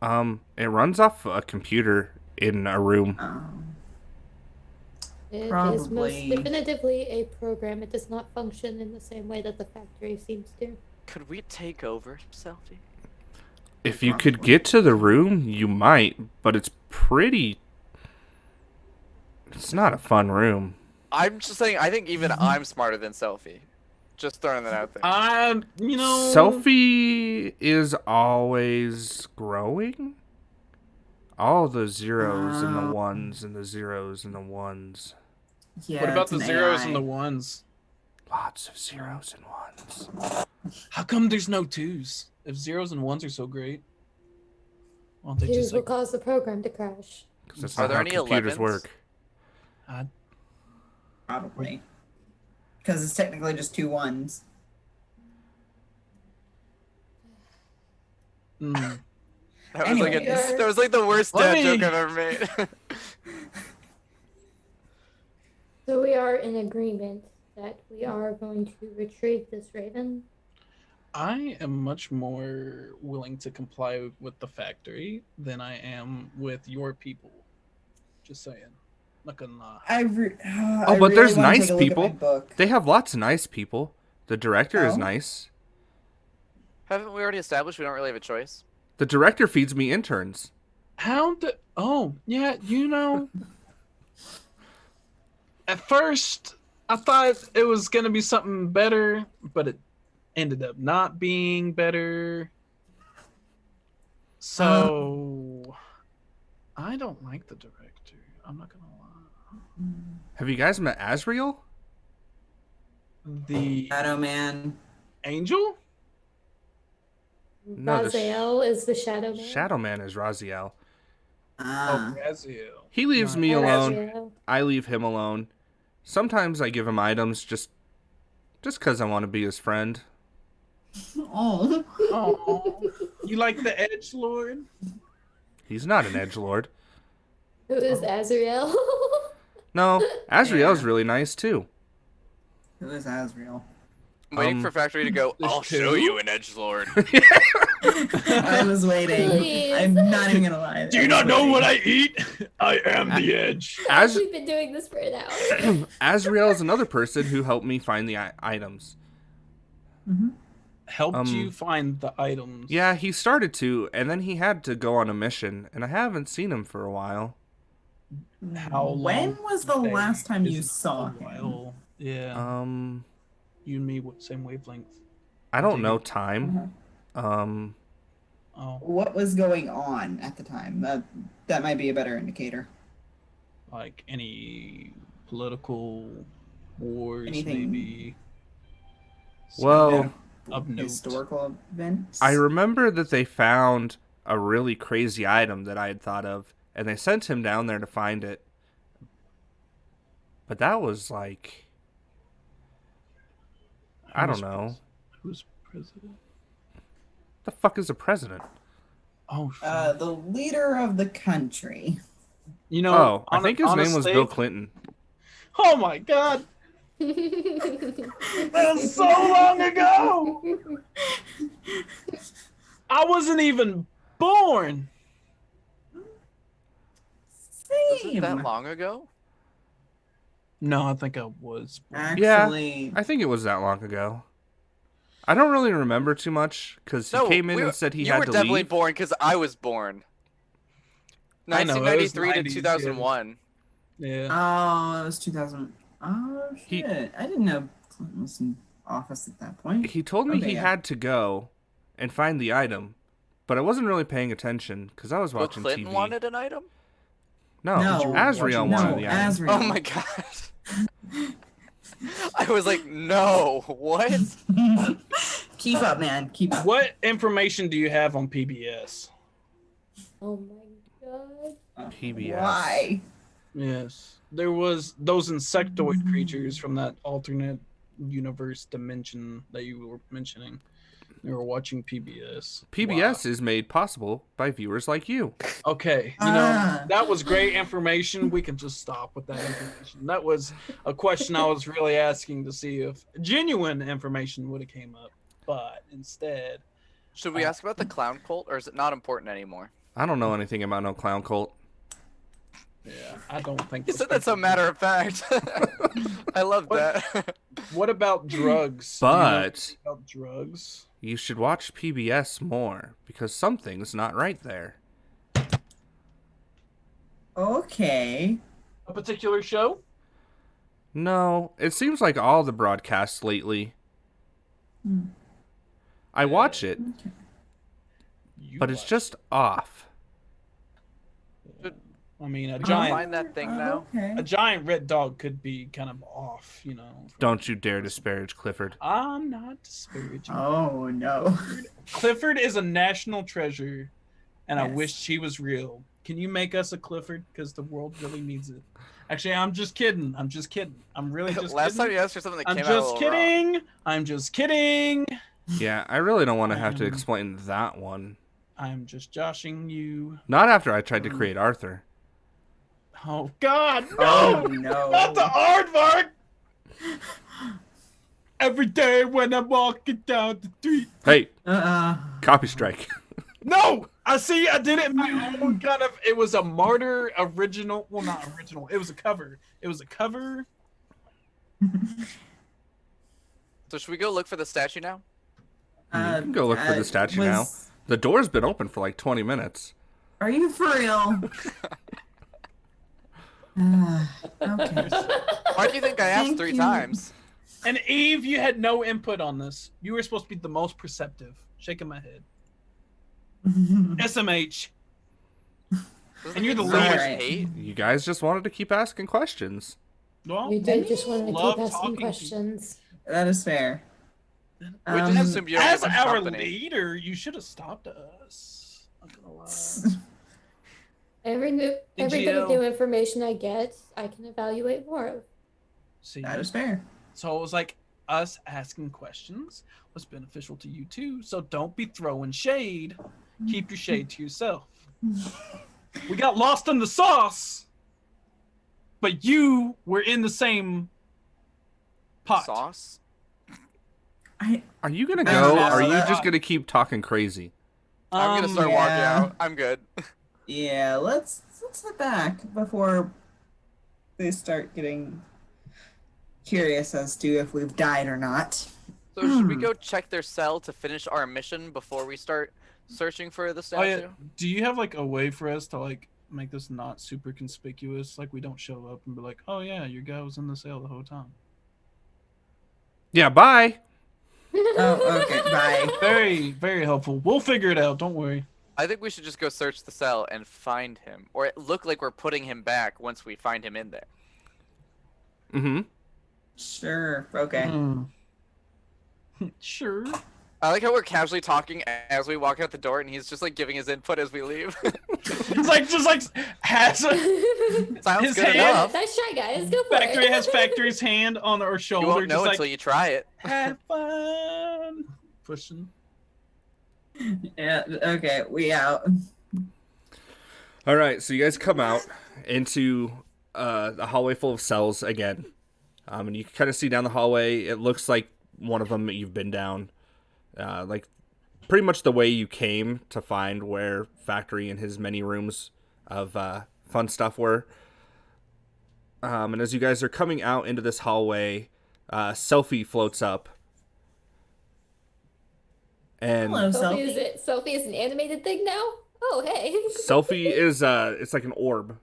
It runs off a computer in a room. It is most Probably. definitively a program. It does not function in the same way that the factory seems to. Could we take over Selfie? If you could get to the room, you might, but it's pretty. It's not a fun room. I'm just saying. I think even I'm smarter than Selfie. Just throwing that out there. Selfie is always growing. All the zeros and the ones and the zeros and the ones. Yeah, What about it's the an zeros AI. and the ones? Lots of zeros and ones. How come there's no twos? If zeros and ones are so great, why don't they Twos just will like? cause the program to crash. Because that's Are not there how any computers 11s? work. Probably. Because it's technically just 2 ones. Mm. That was, like Anyways. that was like the worst Let dad joke me- I've ever made. So we are in agreement that we are going to retrieve this raven. I am much more willing to comply with the factory than I am with your people. Just saying. Not gonna lie. I but there's really wanna nice take a look at my people. book. They have lots of nice people. The director is Oh. nice. Haven't we already established we don't really have a choice? The director feeds me interns. Oh, yeah, at first I thought it was gonna be something better, but it ended up not being better. So I don't like the director. I'm not gonna lie. Have you guys met Asriel? The Shadow Man. angel? No, the Raziel is the shadow man. Shadow Man is Raziel. Ah. Oh, Raziel. He leaves Nice. me Oh, alone. Raziel. I leave him alone. Sometimes I give him items just because I want to be his friend. Oh. Oh, you like the Edge Lord? He's not an edgelord. Who is Azrael? No, Asriel's Yeah. really nice too. Who is Asriel? I'm waiting for Factory to go, there's I'll show two? you an edgelord. I was waiting. Please. I'm not even gonna lie. Do you not know what I eat? I am the Edge. As We've been doing this for an hour. Asriel is another person who helped me find the items. Helped you find the items. Yeah, he started to, and then he had to go on a mission, and I haven't seen him for a while. How long? When was the Day last time you isn't saw a him? while. Yeah. You and me, same wavelength. I don't know time. Oh. What was going on at the time? That might be a better indicator. Like any political wars, Anything- maybe. Well, Of note. Historical events. I remember that they found a really crazy item that I had thought of, and they sent him down there to find it. But that was like, I don't know. Who's president? The fuck is a president? Oh, shit. The leader of the country. You know, Oh, I think his name was honestly- Bill Clinton. Oh my god, that was so long ago. I wasn't even born. Was it Same. that long ago? No, I think I was. Actually, I think it was that long ago. I don't really remember too much because he came in and said he you had were to definitely leave. born because I was born. I know, it was 1993 to 90s, 2001. Yeah. oh, it was 2000. Oh He- shit! I didn't know Clinton was in office at that point. He told me Okay, he yeah. had to go and find the item, but I wasn't really paying attention because I was Bill watching Clinton TV. wanted an item? No, No, Asriel watching- wanted No, the item. Asriel. Oh my god. I was like, no, what? Keep up, man. Keep up. What information do you have on PBS? Oh my god. PBS. Why? Yes, there was those insectoid creatures from that alternate universe dimension that you were mentioning. They were watching PBS. PBS is made possible by viewers like you. Wow. Okay, that was great information. We can just stop with that information. That was a question I was really asking to see if genuine information would have came up, but instead, Should we ask about the clown cult, or is it not important anymore? I don't know anything about no clown cult. yeah, I don't think. You those said that's a people- matter of fact. I love that. What about drugs? Do you know But anything about drugs. you should watch PBS more because something's not right there. Okay. A particular show? No, it seems like all the broadcasts lately I watch it, Okay. but it's just off. I mean, a We can giant, find that thing now. Okay. a giant red dog could be kind of off, you know. Don't you dare disparage Clifford. I'm not disparaging. Oh no. Clifford is a national treasure, and I Yes. wish he was real. Can you make us a Clifford? Because the world really needs it. Actually, I'm just kidding. I'm just kidding. I'm really just Last kidding. time you asked for something that I'm came out a just little wrong. kidding. I'm just kidding. Yeah, I really don't want to have to Um, explain that one. I'm just joshing you. Not after I tried to create Arthur. Oh God, Oh no! no. Not the aardvark! Every day when I'm walking down the street. Hey, Uh-uh. copy strike. No! I see, I did it my own kind of. It was a martyr original. Well, not original. It was a cover. It was a cover. So should we go look for the statue now? You can go look for the statue now. was- The door's been open for like 20 minutes. Are you for real? Okay. Why do you think I asked Thank 3 you. times? And Eve, you had no input on this. You were supposed to be the most perceptive. Shaking my head. SMH. Doesn't And you're the it so much leader. hate? You guys just wanted to keep asking questions. Well, We did just want to love keep asking talking to you. questions. That is fair. We just assumed you don't As get much our company. leader, you should have stopped us. Not gonna lie. Every bit GL. of new information I get, I can evaluate more of. See, That is fair. so it was like us asking questions was beneficial to you too. So don't be throwing shade. Keep your shade to yourself. We got lost in the sauce, but you were in the same pot. Sauce? Are you going to I don't go? know. Or are you That- just going to keep talking crazy? I'm gonna start yeah. walking out. I'm good. Yeah, let's head back before they start getting curious as to if we've died or not. So should we go check their cell to finish our mission before we start searching for the Oh statue? yeah. Do you have like a way for us to like make this not super conspicuous? Like we don't show up and be like, oh yeah, your guy was in the sale the whole time. Yeah, bye. Oh, okay. Bye. Very, very helpful. We'll figure it out. Don't worry. I think we should just go search the cell and find him, or it look like we're putting him back once we find him in there. Mm-hmm. Sure. Okay. Hmm. Sure. I like how we're casually talking as we walk out the door, and he's just like giving his input as we leave. It's just like has a Sounds His good hand- enough. That's shy, guys. Go for factory it. has factory's hand on our You shoulder, won't know just until like you try it. have fun. Pushing. Yeah. Okay. We out. All right, so you guys come out into a hallway full of cells again. And you kind of see down the hallway, it looks like one of them that you've been down. Like pretty much the way you came to find where Factory and his many rooms of fun stuff were. And as you guys are coming out into this hallway, Selfie floats up. And Hello, Sophie, Sophie. Sophie is an animated thing now? Oh, hey. Selfie is it's like an orb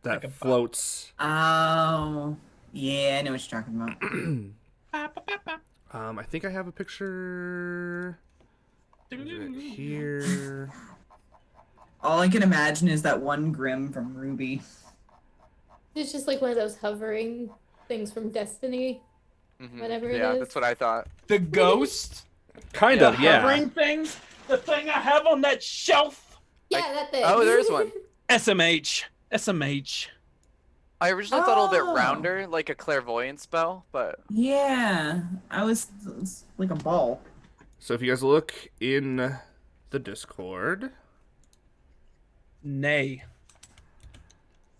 that Like a bot. floats. Oh. Yeah, I know what you're talking about. I think I have a picture. Is it here? All I can imagine is that one Grim from Ruby. It's just like one of those hovering things from Destiny. Mhm. Whatever it Yeah, is. that's what I thought. The ghost. Kind of, yeah. Hovering thing. The thing I have on that shelf. Yeah, that thing. Oh, there's one. SMH. SMH. I originally thought a little Oh. bit rounder, like a clairvoyant spell, but Yeah, it's like a ball. So if you guys look in the Discord, Nay.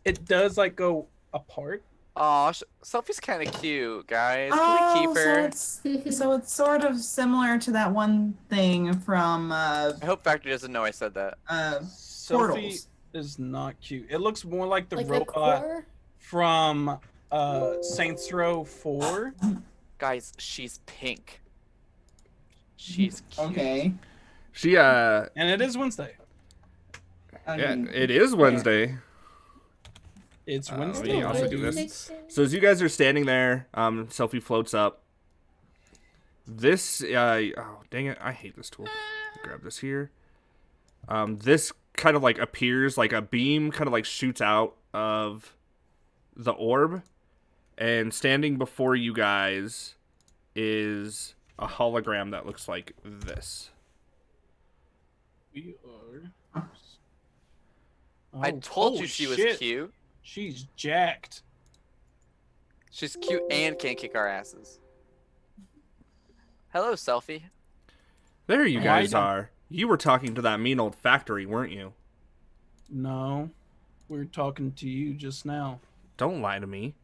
It does like go apart. aw, Sophie's kind of cute, guys. Can we keep her? So it's sort of similar to that one thing from I hope Factory doesn't know I said that. Sophie Portals. is not cute. It looks more like the like a robot core. from Saints Row 4. Guys, she's pink. She's cute. Okay. she And it is Wednesday. I yeah, mean, it is Wednesday. It's Let Wednesday. me also do this. So as you guys are standing there, Selfie floats up, This, oh, dang it. I hate this tool. Grab this here. This kind of like appears like a beam kind of like shoots out of the orb. And standing before you guys is a hologram that looks like this. We are. I told you she was cute. She's jacked. She's cute and can't kick our asses. Hello, selfie. There you guys don't- are. You were talking to that mean old factory, weren't you? No, we're talking to you just now. Don't lie to me.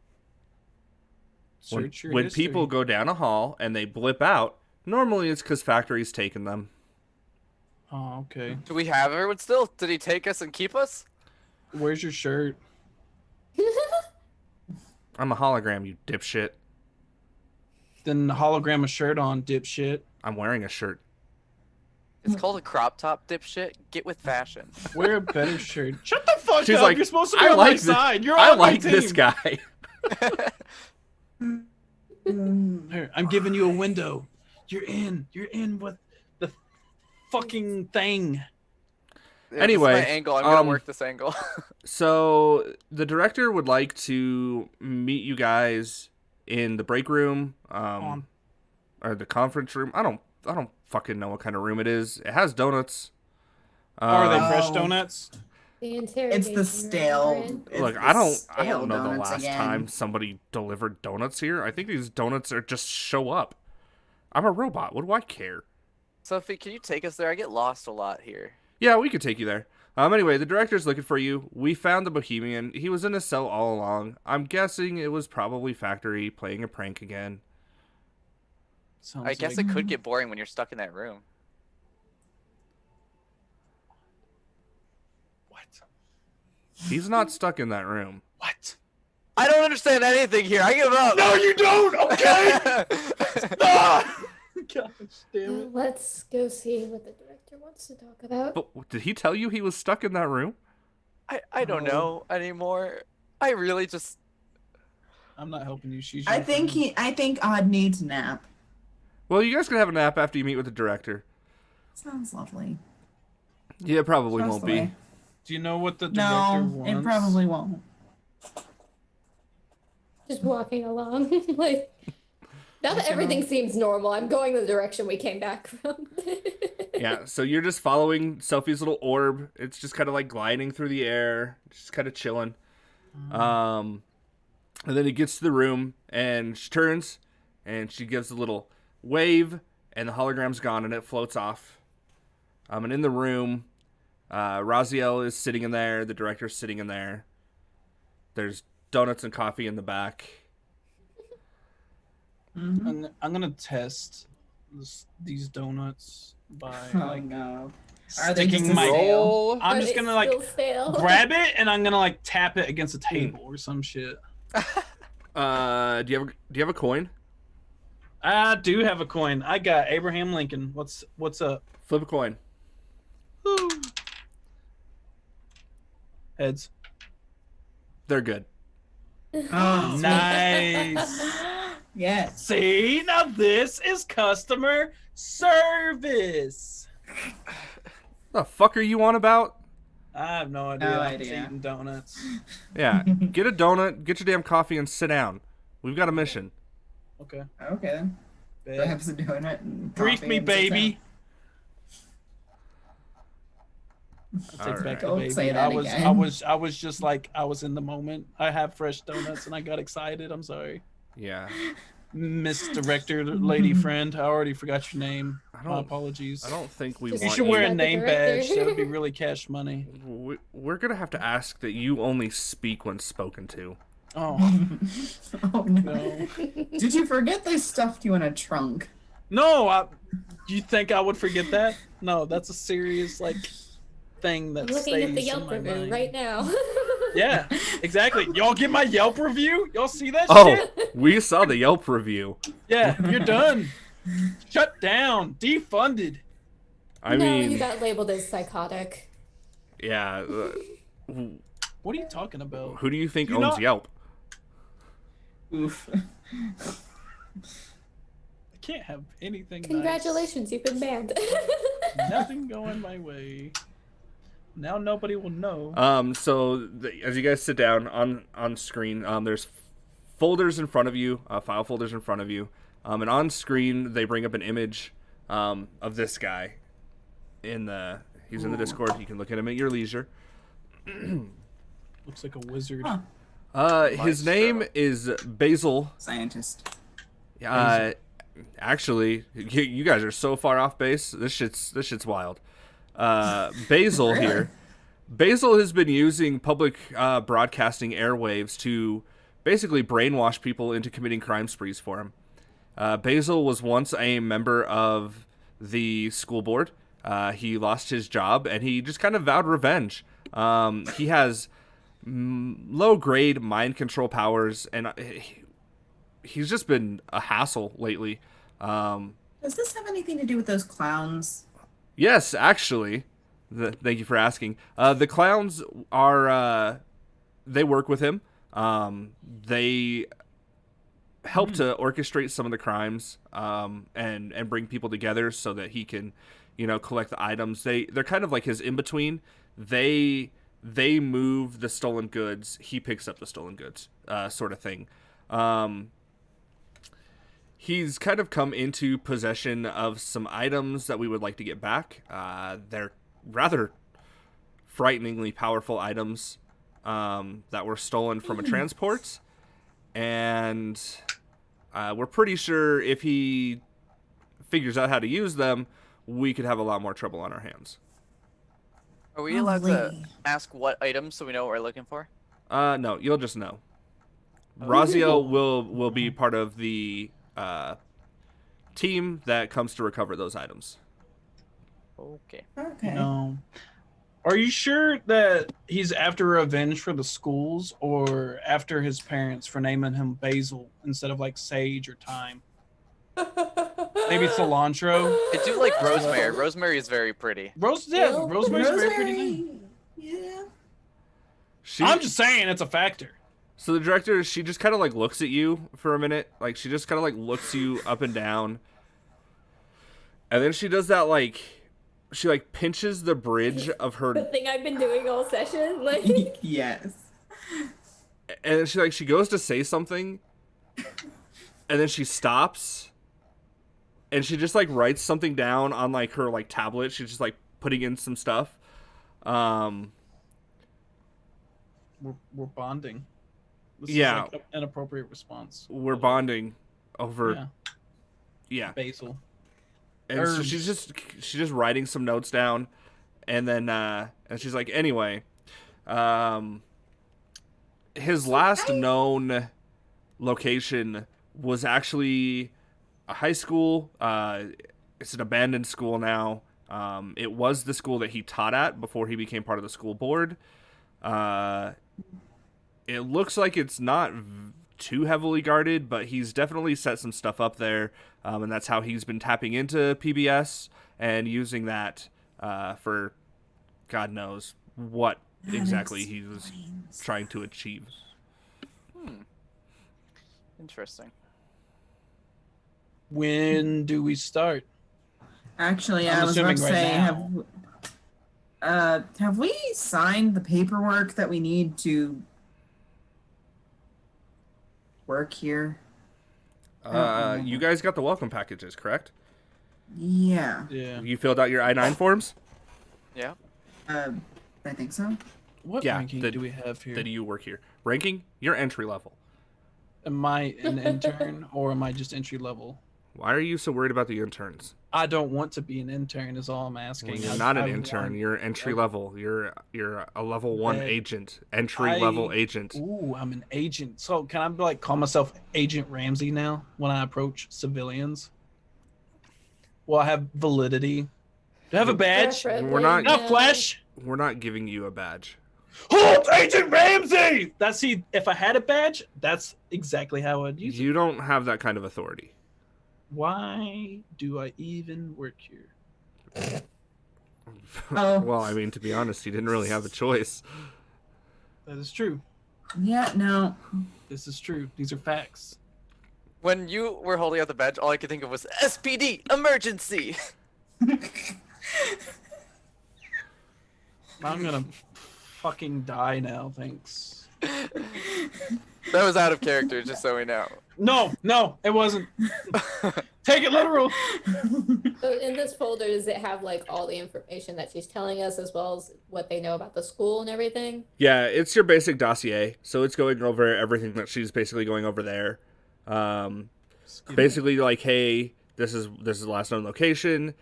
Search your When history. people go down a hall and they blip out, normally it's because factory's taken them. Oh, okay. Do we have everyone still? Did he take us and keep us? Where's your shirt? I'm a hologram, you dipshit. Then hologram a shirt on, dipshit. I'm wearing a shirt. It's called a crop top, dipshit. Get with fashion. Wear a better shirt. Shut the fuck She's up! like, You're supposed to be I on like my this- side. You're I on my like this team. guy. Here, I'm giving you a window. You're in. You're in with the fucking thing. Yeah, this is Anyway, my angle. I'm gonna work this angle. So the director would like to meet you guys in the break room, or the conference room. I don't fucking know what kind of room it is. It has donuts. Are they Um, fresh Oh. donuts? The It's interrogation the room stale. we're in. it's Look, the I don't stale know the donuts last again. time somebody delivered donuts here. I think these donuts are just show up. I'm a robot. What do I care? Sophie, can you take us there? I get lost a lot here. Yeah, we could take you there. Anyway, the director's looking for you. We found the Bohemian. He was in his cell all along. I'm guessing it was probably Factory playing a prank again. Sounds I guess like... it could get boring when you're stuck in that room. What? He's not stuck in that room. What? I don't understand anything here. I give up. No, you don't. Okay. Ah! Gosh damn it. Let's go see what the director wants to talk about. But did he tell you he was stuck in that room? I don't know anymore. I really just. I'm not helping you. She's. I your think friend. I think Odd needs a nap. Well, you guys can have a nap after you meet with the director. Sounds lovely. Yeah, it probably Trust won't the be. way. Do you know what the director No, wants? it probably won't. Just walking along. Like, now that everything seems normal, I'm going the direction we came back from. Yeah, so you're just following Sophie's little orb. It's just kind of like gliding through the air, just kind of chilling. And then it gets to the room, and she turns, and she gives a little wave, and the hologram's gone, and it floats off. And in the room, Raziel is sitting in there. The director's sitting in there. There's donuts and coffee in the back. Mhm. I'm gonna test these donuts by Oh like no. Are they sticking just my. stale? Roll. I'm But just it's gonna like still stale. grab it and I'm gonna like tap it against a table or some shit. Do you have a coin? I do have a coin. I got Abraham Lincoln. What's up? Flip a coin. Woo. Heads. They're good. Oh, sweet. Nice. Yes. See, now this is customer service. The fuck are you on about? I have no idea. No I'm just idea. eating donuts. Yeah, get a donut, get your damn coffee, and sit down. We've got a mission. Okay. Okay then. Bet. Perhaps doing it. And Brief coffee me, and sit baby. I'll take All back right. the Don't say baby. that I again. was just like I was in the moment. I have fresh donuts and I got excited. I'm sorry. Yeah, Miss Director, lady friend, I already forgot your name. I My don't. apologies. I don't think we Just You want. should wear a Not the name badge. director. That would be really cash money. We're gonna have to ask that you only speak when spoken to. Oh Oh no. no, Did you forget they stuffed you in a trunk? no! You think I would forget that? No, that's a serious like thing I'm that looking stays at the in Yelp my review mind. right now. Yeah, exactly. Y'all get my Yelp review? Y'all see that Oh, shit? we saw the Yelp review. Yeah, you're done. Shut down. Defunded. I no, mean, you got labeled as psychotic. yeah. What are you talking about? Who do you think You owns know- Yelp? Oof. I can't have anything. Congratulations, you've been banned. Nice. Nothing going my way. Now nobody will know. As you guys sit down on screen, there's folders in front of you, file folders in front of you, and on screen they bring up an image of this guy. He's in the Discord. You can look at him at your leisure. Looks like a wizard. His name is Basil. Scientist. Actually, you guys are so far off base. This shit's wild. Basil here. Basil has been using public broadcasting airwaves to basically brainwash people into committing crime sprees for him. Basil was once a member of the school board. He lost his job, and he just kind of vowed revenge. He has low-grade mind control powers, and he's just been a hassle lately. Does this have anything to do with those clowns? Yes, actually. Thank you for asking. The clowns are, they work with him. They help to orchestrate some of the crimes, and bring people together so that he can, collect the items. They're kind of like his in-between. They move the stolen goods. He picks up the stolen goods, sort of thing. He's kind of come into possession of some items that we would like to get back. They're rather frighteningly powerful items that were stolen from a transport. And we're pretty sure if he figures out how to use them, we could have a lot more trouble on our hands. Are we allowed to ask what items so we know what we're looking for? No, you'll just know. Razio will be part of the team that comes to recover those items. Okay. Okay. No. Are you sure that he's after revenge for the schools or after his parents for naming him Basil instead of like Sage or Thyme? Maybe cilantro. I do like rosemary. Rosemary is very pretty. Rosemary's a very pretty name. Yeah. I'm just saying it's a factor. So the director, she just kind of like looks at you for a minute. Like she just kind of like looks you up and down. And then she does that she like pinches the bridge of her. The thing I've been doing all session. Yes. And then she goes to say something. And then she stops. And she just like writes something down on like her like tablet. She's just like putting in some stuff. We're bonding. This is like an appropriate response. We're bonding over yeah. Basil. And so she's just writing some notes down, and then and she's like, anyway, his last known location was actually a high school. It's an abandoned school now. It was the school that he taught at before he became part of the school board. It looks like it's not too heavily guarded, but he's definitely set some stuff up there, and that's how he's been tapping into PBS and using that for God knows what exactly he was trying to achieve. Interesting. When do we start? Actually, I'm I was about to assuming right say, have we signed the paperwork that we need to work here? You guys got the welcome packages, correct? Yeah. Yeah. You filled out your I-9 forms? Yeah. I think so. What ranking do we have here? That you work here. Ranking? You're entry level. Am I an intern or am I just entry level? Why are you so worried about the interns? I don't want to be an intern is all I'm asking. Well, you're not an intern. You're entry level. You're a level 1 agent. Entry level agent. Ooh, I'm an agent. So can I like call myself Agent Ramsey now when I approach civilians? Will I have validity? Do I have a badge? We're not. Not flesh. We're not giving you a badge. Halt, Agent Ramsey! If I had a badge, that's exactly how I'd use it. You don't have that kind of authority. Why do I even work here? Oh. Well, I mean, to be honest, he didn't really have a choice. That is true. Yeah, no. This is true. These are facts. When you were holding out the badge, all I could think of was SPD emergency. I'm gonna fucking die now, thanks. That was out of character, just so we know. No, it wasn't. Take it literal. So in this folder, does it have like all the information that she's telling us, as well as what they know about the school and everything? Yeah, it's your basic dossier. So it's going over everything that she's basically going over there. Basically, like, hey, this is the last known location.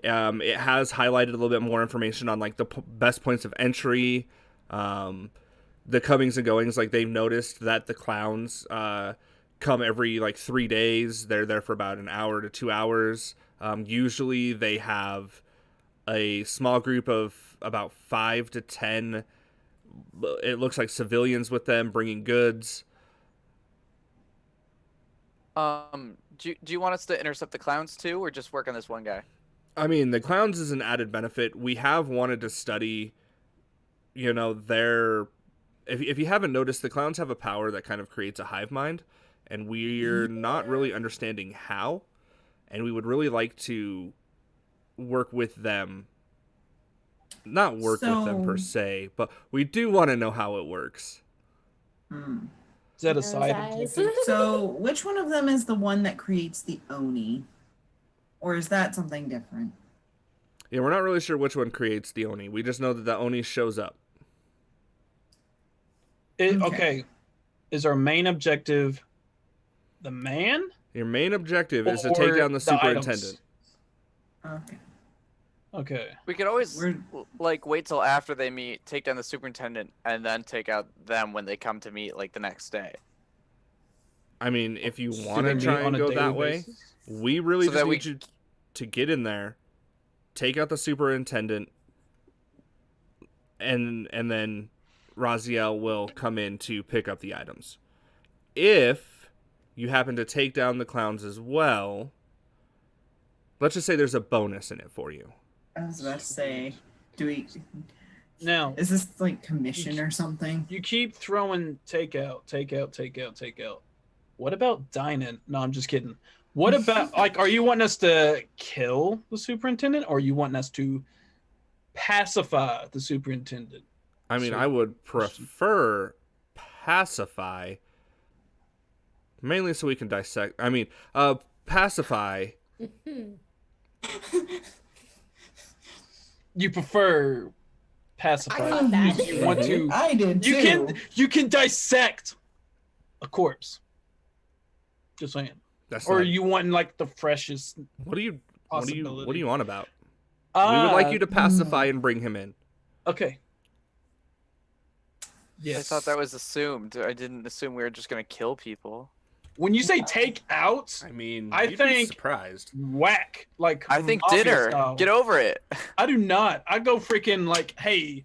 It has highlighted a little bit more information on like the best points of entry, the comings and goings. Like, they've noticed that the clowns come every like 3 days. They're there for about an hour to 2 hours. Usually they have a small group of about 5 to 10. It looks like civilians with them bringing goods. Do you want us to intercept the clowns too, or just work on this one guy? I mean, the clowns is an added benefit. We have wanted to study, their... If you haven't noticed, the clowns have a power that kind of creates a hive mind, and we're not really understanding how, and we would really like to work with them. Not work with them per se, but we do want to know how it works. Is that a side objective? So, which one of them is the one that creates the Oni? Or is that something different? Yeah, we're not really sure which one creates the Oni. We just know that the Oni shows up. Okay. Is our main objective the man? Your main objective is to Or take down the the superintendent. Okay. We could always like wait till after they meet, take down the superintendent, and then take out them when they come to meet like the next day. I mean, if you Do want they to meet try on and a go daily that way, basis? we really So just that need you to get in there, take out the superintendent, and then Raziel will come in to pick up the items. If you happen to take down the clowns as well, let's just say there's a bonus in it for you. I was about to say, Now, is this like commission or something? you keep throwing takeout. What about dining? No, I'm just kidding. What about, like, are you wanting us to kill the superintendent, or are you wanting us to pacify the superintendent? I mean, So- I would prefer pacify, mainly so we can dissect. I mean, pacify. You prefer pacify. I got that. You want to. I did too. You can dissect a corpse. Just saying. That's Or not, you want like the freshest what are you possibility? on about? We would like you to pacify and bring him in. Okay. I Yes. thought that was assumed. I didn't assume we were just gonna kill people. When you say take out, I mean, I you'd be think- surprised. whack. Like I think mafia dinner. style. Get over it. I do not. I go freaking like, hey,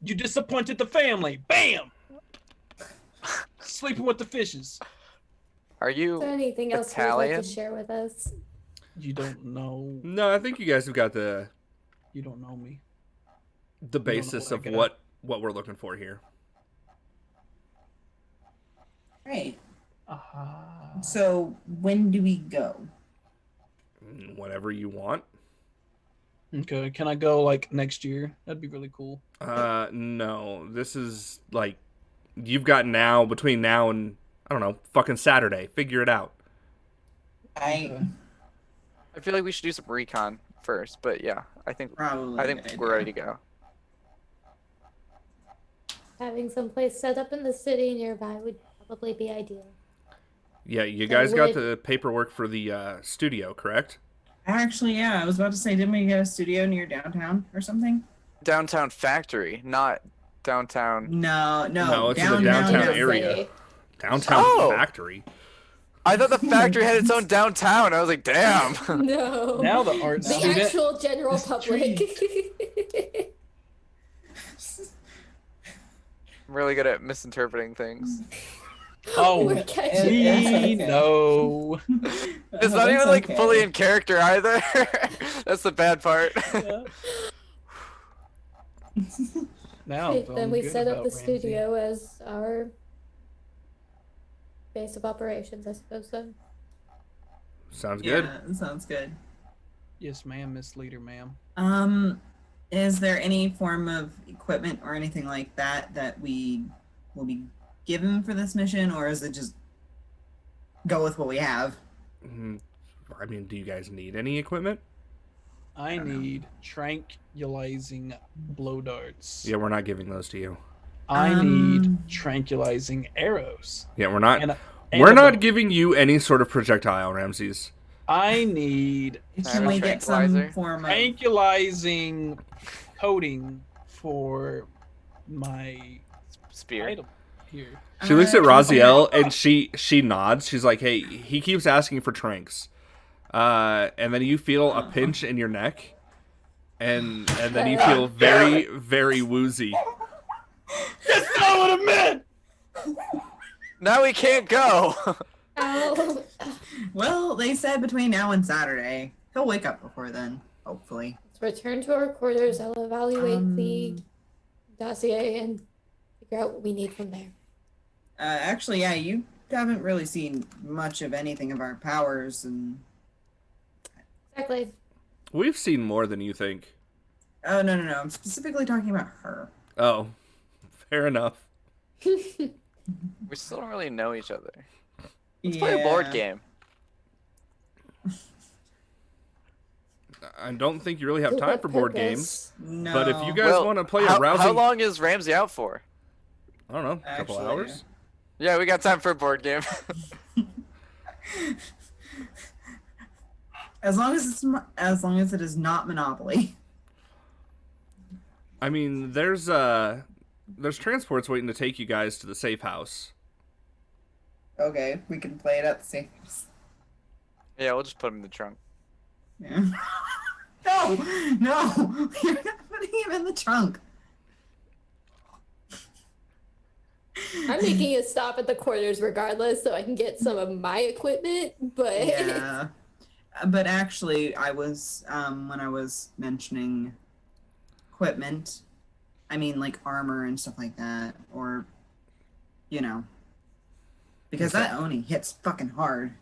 you disappointed the family. Bam. Sleeping with the fishes. Are Is there you? anything else you'd like to Italian? share with us? You don't know. No, I think you guys have got the You don't know me. basis what I of got. what we're looking for here. Right. Uh-huh. So when do we go? Whatever you want. Okay. Can I go like next year? That'd be really cool. No, this is like you've got now between now and I don't know, fucking Saturday. Figure it out. Okay. I feel like we should do some recon first, but yeah, I think Probably. we're ready to go. Having someplace set up in the city nearby would probably be ideal. Yeah, you So guys got would- the paperwork for the studio, correct? Actually, yeah, I was about to say, didn't we get a studio near downtown or something? Downtown factory, not downtown. No, No, it's in the downtown downtown area. area. Downtown Oh! factory. I thought the factory had its own downtown. I was like, damn. No. Now the art the student. actual general public. I'm really good at misinterpreting things. Oh, We're catching we okay. know. It's not even like fully in character either. That's the bad part. Now, Okay, I'm then feeling we good set up about the Ramsey. studio as our base of operations, I suppose. Then Sounds good. Yeah, sounds good. Yes, ma'am, Miss Leader, ma'am. Is there any form of equipment or anything like that we will be given for this mission, or is it just go with what we have? I mean, do you guys need any equipment? I need tranquilizing blow darts. Yeah, we're not giving those to you. I need tranquilizing arrows. Yeah, we're not. And We're not giving you any sort of projectile, Ramses. I need Can we get some tranquilizer? form of tranquilizing coating for my Spear. item here. She looks at Raziel and she nods. She's like, "Hey, he keeps asking for tranks," and then you feel a pinch in your neck, and then you feel very, very woozy. That's not what I meant! Now we can't go. Ow. Well, they said between now and Saturday. He'll wake up before then, hopefully. Let's return to our quarters. I'll evaluate the dossier and figure out what we need from there. Actually, yeah, you haven't really seen much of anything of our powers, and Exactly. We've seen more than you think. oh no, I'm specifically talking about her. Oh, fair enough. We still don't really know each other. Let's Yeah. play a board game. I don't think you really have To time what for board purpose? games. No. But if you guys Well, want to play a how rousing, long is Ramsey out for? I don't know, a couple Actually, hours. Yeah, we got time for a board game. as long as it is not Monopoly. I mean, there's transports waiting to take you guys to the safe house. Okay, we can play it at the same. Yeah, we'll just put him in the trunk. Yeah. No, you're not putting him in the trunk. I'm making a stop at the quarters regardless so I can get some of my equipment, but Yeah, but actually, I was when I was mentioning equipment, I mean like armor and stuff like that, or because that Oni hits fucking hard.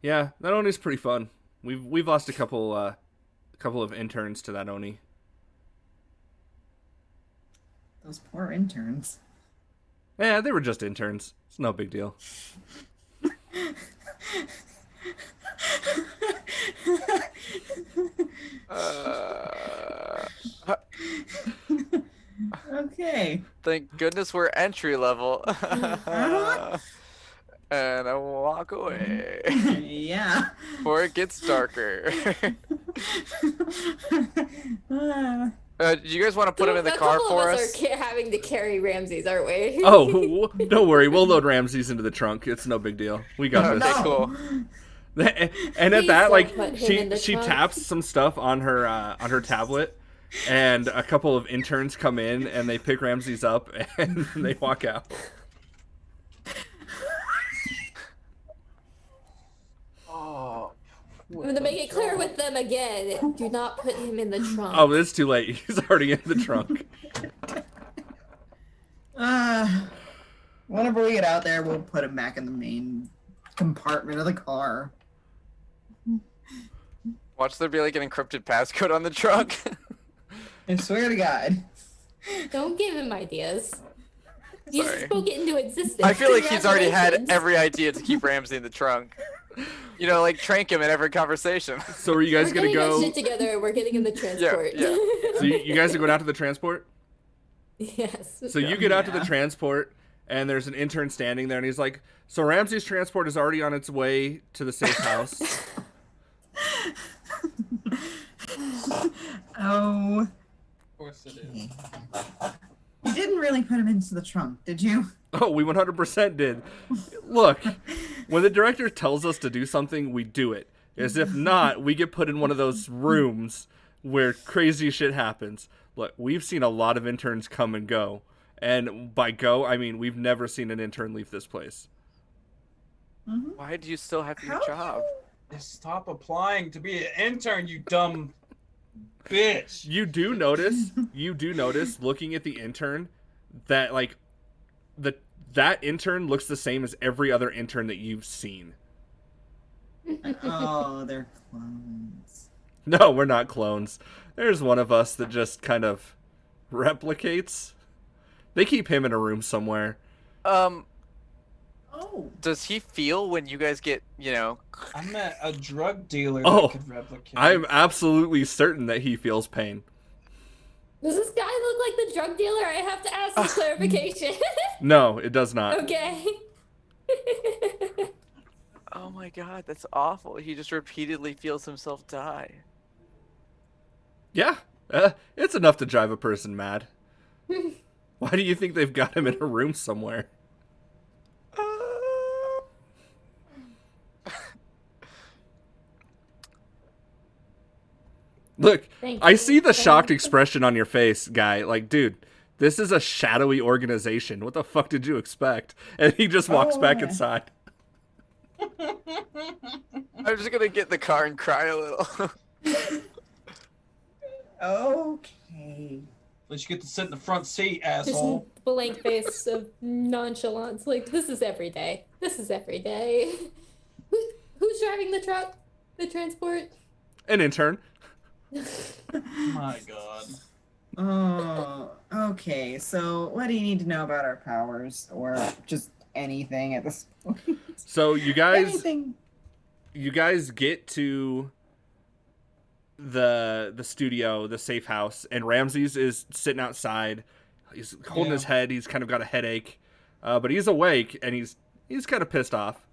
Yeah, that Oni's pretty fun. We've lost a couple of interns to that Oni. Those poor interns. Yeah, they were just interns. It's no big deal. Okay. Thank goodness we're entry level. And I walk away Yeah. before it gets darker. Do you guys want to put him in the car for A couple of us? us are having to carry Ramses, aren't we? Oh, don't worry. We'll load Ramses into the trunk. It's no big deal. We got this. Okay, cool. And at Please that, don't like, put him in the she trunk. taps some stuff on her tablet, and a couple of interns come in and they pick Ramses up and they walk out. Oh, I'm going to make it clear with them again. Do not put him in the trunk. Oh, it's too late. He's already in the trunk. Whenever we get out there, we'll put him back in the main compartment of the car. Watch there be like an encrypted passcode on the trunk. I swear to God. Don't give him ideas. You Sorry. spoke it into existence. I feel like he's already had Congratulations. every idea to keep Ramsey in the trunk. You know, like trank him in every conversation. So are you guys We're gonna getting go? that shit together and we're getting in the transport. yeah. So you guys are going out to the transport? Yes. So you get out to the Yeah. transport, and there's an intern standing there, and he's like, "So Ramsey's transport is already on its way to the safe house." Oh, of course it is. you didn't really put him into the trunk, did you? Oh, we 100% did. Look, when the director tells us to do something, we do it. As if not, we get put in one of those rooms where crazy shit happens. Look, we've seen a lot of interns come and go. And by go, I mean we've never seen an intern leave this place. Why do you still have your How job? Just stop applying to be an intern, you dumb bitch. You do notice, looking at the intern, that like that intern looks the same as every other intern that you've seen. Oh, they're clones. No, we're not clones. There's one of us that just kind of replicates. They keep him in a room somewhere. Um, Oh. does he feel when you guys get, I met a drug dealer Oh, that could replicate. I'm absolutely certain that he feels pain. Does this guy look like the drug dealer? I have to ask this clarification. No, it does not. Okay. Oh my god, that's awful. He just repeatedly feels himself die. Yeah, it's enough to drive a person mad. Why do you think they've got him in a room somewhere? Look, Thank I you. see the shocked expression on your face, guy. Like, dude, this is a shadowy organization. What the fuck did you expect? And he just walks back yeah. inside. I'm just gonna get in the car and cry a little. Okay. At least you get to sit in the front seat, Just asshole. blank face of nonchalance. Like, this is every day. This is every day. Who's driving the truck? The transport? An intern. My God. Oh, okay. So, what do you need to know about our powers, or just anything at this point? So you guys Anything. get to the studio, the safe house, and Ramses is sitting outside. He's holding his head. He's kind of got a headache, but he's awake and he's kind of pissed off.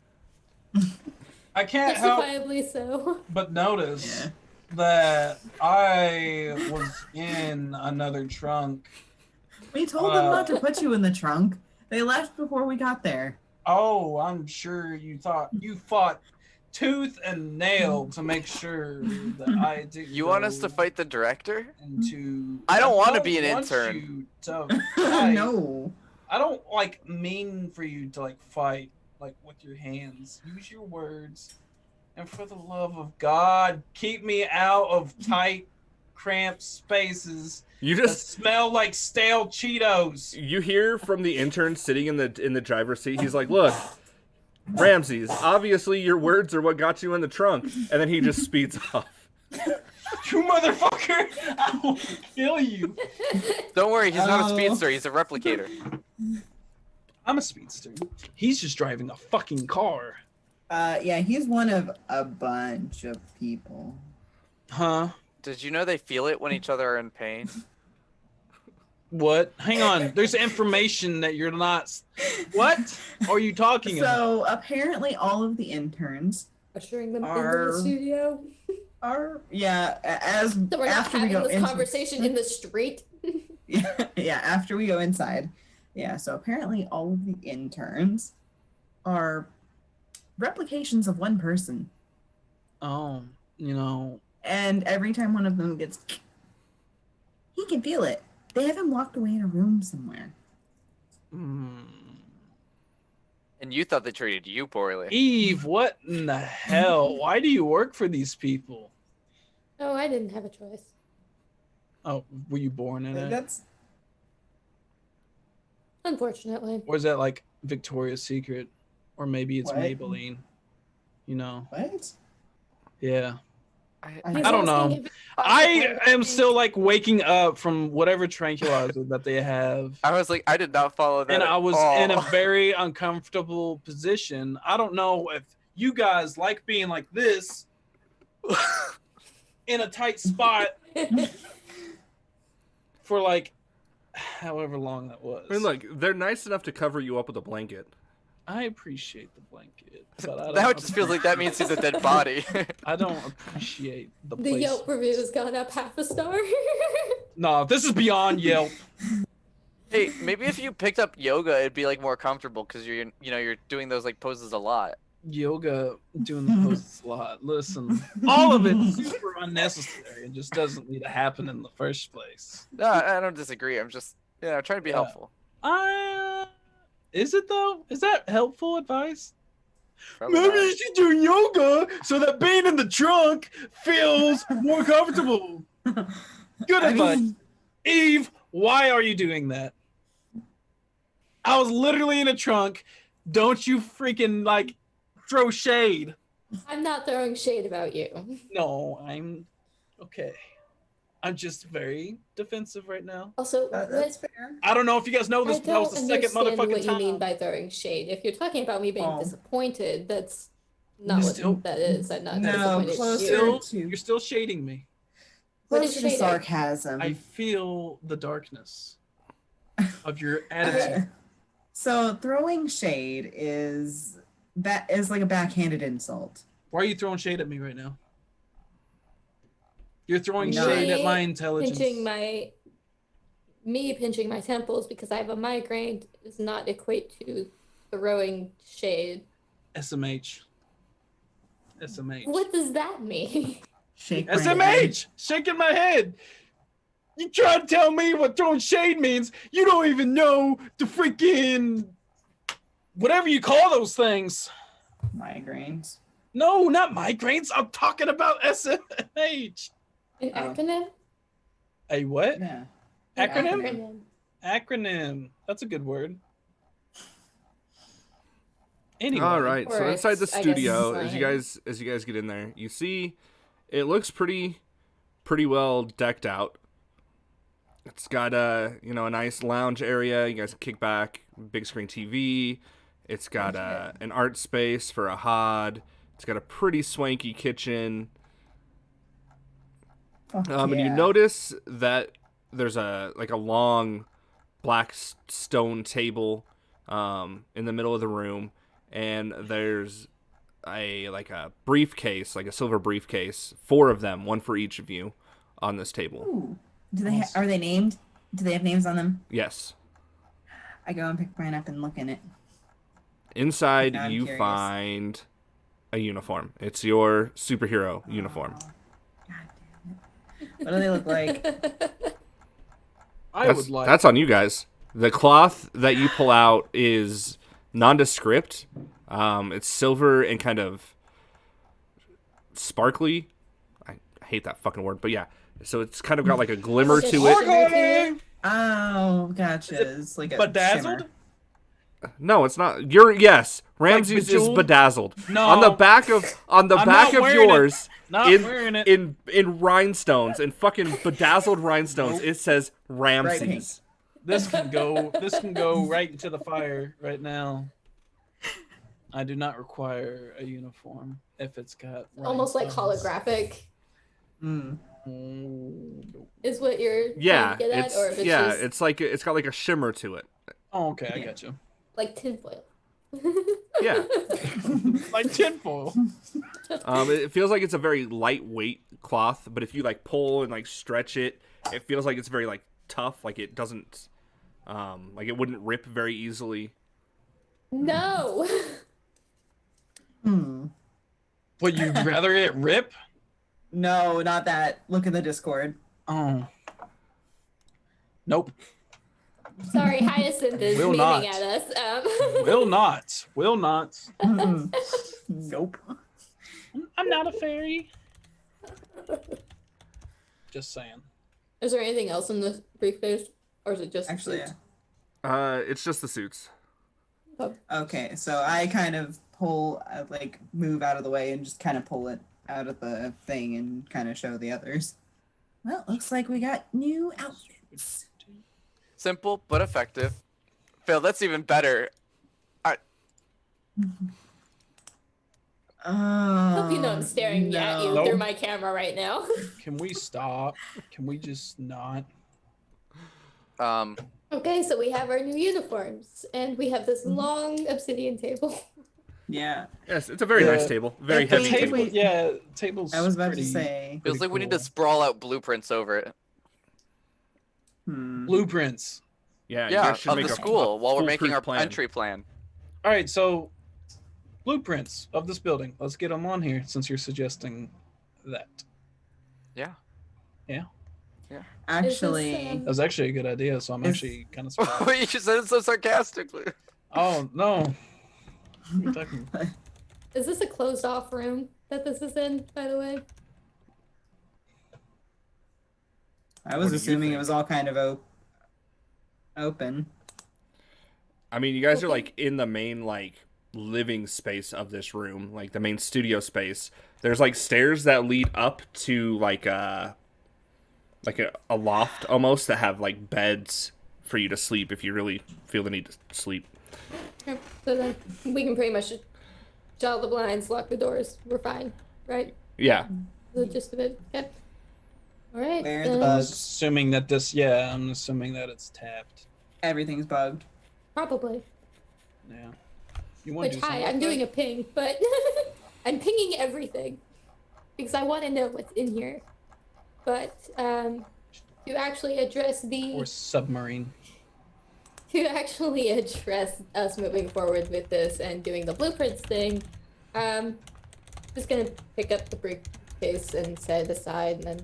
I can't help Justifiably so. but notice Yeah. that I was in another trunk. We told them not to put you in the trunk. They left before we got there. Oh, I'm sure you fought tooth and nail to make sure that I did. You want us to fight the director? Into. I don't want to be an want intern. you to fight. No. I don't mean for you to fight with your hands. Use your words, and for the love of God, keep me out of tight, cramped spaces. You That just smell like stale Cheetos. you hear from the intern sitting in the driver's seat. He's like, "Look, Ramses, obviously your words are what got you in the trunk." And then he just speeds off. You motherfucker! I will kill you. Don't worry, he's not a Oh. speedster, he's a replicator. I'm a speedster. He's just driving a fucking car. Yeah, he's one of a bunch of people. Huh? Did you know they feel it when each other are in pain? What? Hang on. There's information that you're not. What are you talking about? So apparently, all of the interns Ushering them into Are- the studio. are as So we're not after we having go this into conversation in the street. yeah, after we go inside. Yeah, so apparently all of the interns are replications of one person. Oh, And every time one of them gets, he can feel it. They have him locked away in a room somewhere. mm. And you thought they treated you poorly. Eve, what in the hell? Why do you work for these people? Oh, I didn't have a choice. Oh, were you born in it? That's Unfortunately. Or is that Victoria's Secret? Or maybe it's What? Maybelline. what? Yeah. I I don't know. I am still waking up from whatever tranquilizer that they have. was like, I did not follow that. And at I was all. in a very uncomfortable position. I don't know if you guys like being like this in a tight spot for however long that was. I mean, look, they're nice enough to cover you up with a blanket. I appreciate the blanket, but I don't Now it just feels like that means he's a dead body. I don't appreciate the The place. Yelp review has gone up half a star. No, this is beyond Yelp. Hey, maybe if you picked up yoga, it'd be more comfortable because you're doing those poses a lot. Yoga, doing the poses a lot. Listen, all of it's super unnecessary and just doesn't need to happen in the first place. No, I don't disagree. I'm just trying to be Yeah. helpful. Is it though? Is that helpful advice? Probably Maybe not. you should do yoga so that being in the trunk feels more comfortable. Good I advice. mean, Eve, why are you doing that? I was literally in a trunk. Don't you freaking throw shade. I'm not throwing shade about you. No, I'm okay. I'm just very defensive right now. Also, That's fair. I don't know if you guys know this, I but that was don't the second understand motherfucking what you mean time. by throwing shade. If you're talking about me being Oh. disappointed, that's not You what still- that is. I'm not No, disappointed in closer you. to You're still shading me. What is closer to shading? sarcasm. I feel the darkness of your attitude. So throwing shade is like a backhanded insult. Why are you throwing shade at me right now? You're throwing No. shade at my Me intelligence. pinching my temples because I have a migraine does not equate to throwing shade. SMH. SMH. What does that mean? Shake my head. SMH! Shaking my head. You try to tell me what throwing shade means. You don't even know the freaking whatever you call those things. Migraines. No, not migraines. I'm talking about SMH. An Oh. acronym? A what? Yeah. An Acronym? Acronym. That's a good word. Anyway. All right, Or so inside the it's, I guess, studio, as you science. guys get in there, you see it looks pretty well decked out. It's got a nice lounge area. You guys can kick back, big screen TV. It's got an art space for a HOD. It's got a pretty swanky kitchen. And you notice that there's a long black stone table in the middle of the room, and there's a briefcase, like a silver briefcase, 4 of them, one for each of you, on this table. Ooh. Are they named? Do they have names on them? Yes. I go and pick mine up and look in it. Inside, Now I'm you curious. find a uniform. It's your superhero uniform. God damn it. What do they look like? That's on you guys. The cloth that you pull out is nondescript. It's silver and kind of sparkly. I hate that fucking word, but yeah. So it's kind of got like a glimmer to it. Sparkling! Oh, gotcha. It's like a Bedazzled? shimmer. No, it's not. Yes, Ramses is bejeweled? bedazzled. No. On the back of I'm not of wearing yours, Not wearing it. in rhinestones, in fucking bedazzled rhinestones, it says Ramses. This can go right into the fire right now. I do not require a uniform if it's got Almost like rhinestones. holographic Mm. is what you're Yeah, trying to get at, it's or if it's just it's like it's got like a shimmer to it. Oh, okay, I got you. like tinfoil. Yeah. Like tinfoil. It feels like it's a very lightweight cloth, but if you like pull and like stretch it, it feels like it's very like tough. Like it doesn't, like it wouldn't rip very easily. No. But you'd rather it rip? No, not that. Look in the Discord. Oh. Nope. Sorry, Hyacinth is Will memeing not. at us. Will not. Will not. Nope. I'm not a fairy. Just saying. Is there anything else in the briefcase, or is it just Actually, suits? It's just the suits. okay. So I kind of move out of the way and just kind of pull it out of the thing and kind of show the others. Well, looks like we got new outfits. Simple but effective. Phil, that's even better. I hope you know I'm staring at you No. through my camera right now. Can we stop? Can we just not? Okay, so we have our new uniforms, and we have this long obsidian table. Yeah. Yes, it's a very nice table. Very If The heavy we- table. table, yeah, table's I was about pretty, to say. Feels pretty like we need to cool. sprawl out blueprints over it. Blueprints. Yeah, you Yeah, guys should of make the a school while we're making foolproof our plan. entry plan. All right, so blueprints of this building. Let's get them on here since you're suggesting that. Yeah. Actually, That was actually a good idea, so I'm Is- actually kind of surprised. Wait, you just said it so sarcastically. Oh, no. You're talking- Is this a closed off room that this is in, by the way? I was What do you assuming it think? was all kind of open. I mean, you guys are Okay. like in the main like living space of this room, like the main studio space, there's like stairs that lead up to like a loft almost that have like beds for you to sleep if you really feel the need to sleep. Okay, so then we can pretty much just draw the blinds, lock the doors. We're fine, right? Yeah. The gist of it. Okay. All right. Where are the then bugs? Assuming that this, yeah, I'm assuming that it's tapped. Everything's bugged. Probably. Yeah. You want Which, to do hi, something? I'm doing a ping, but I'm pinging everything because I want to know what's in here. But to actually address Or submarine. us moving forward with this and doing the blueprints thing, just gonna pick up the briefcase and set it aside and then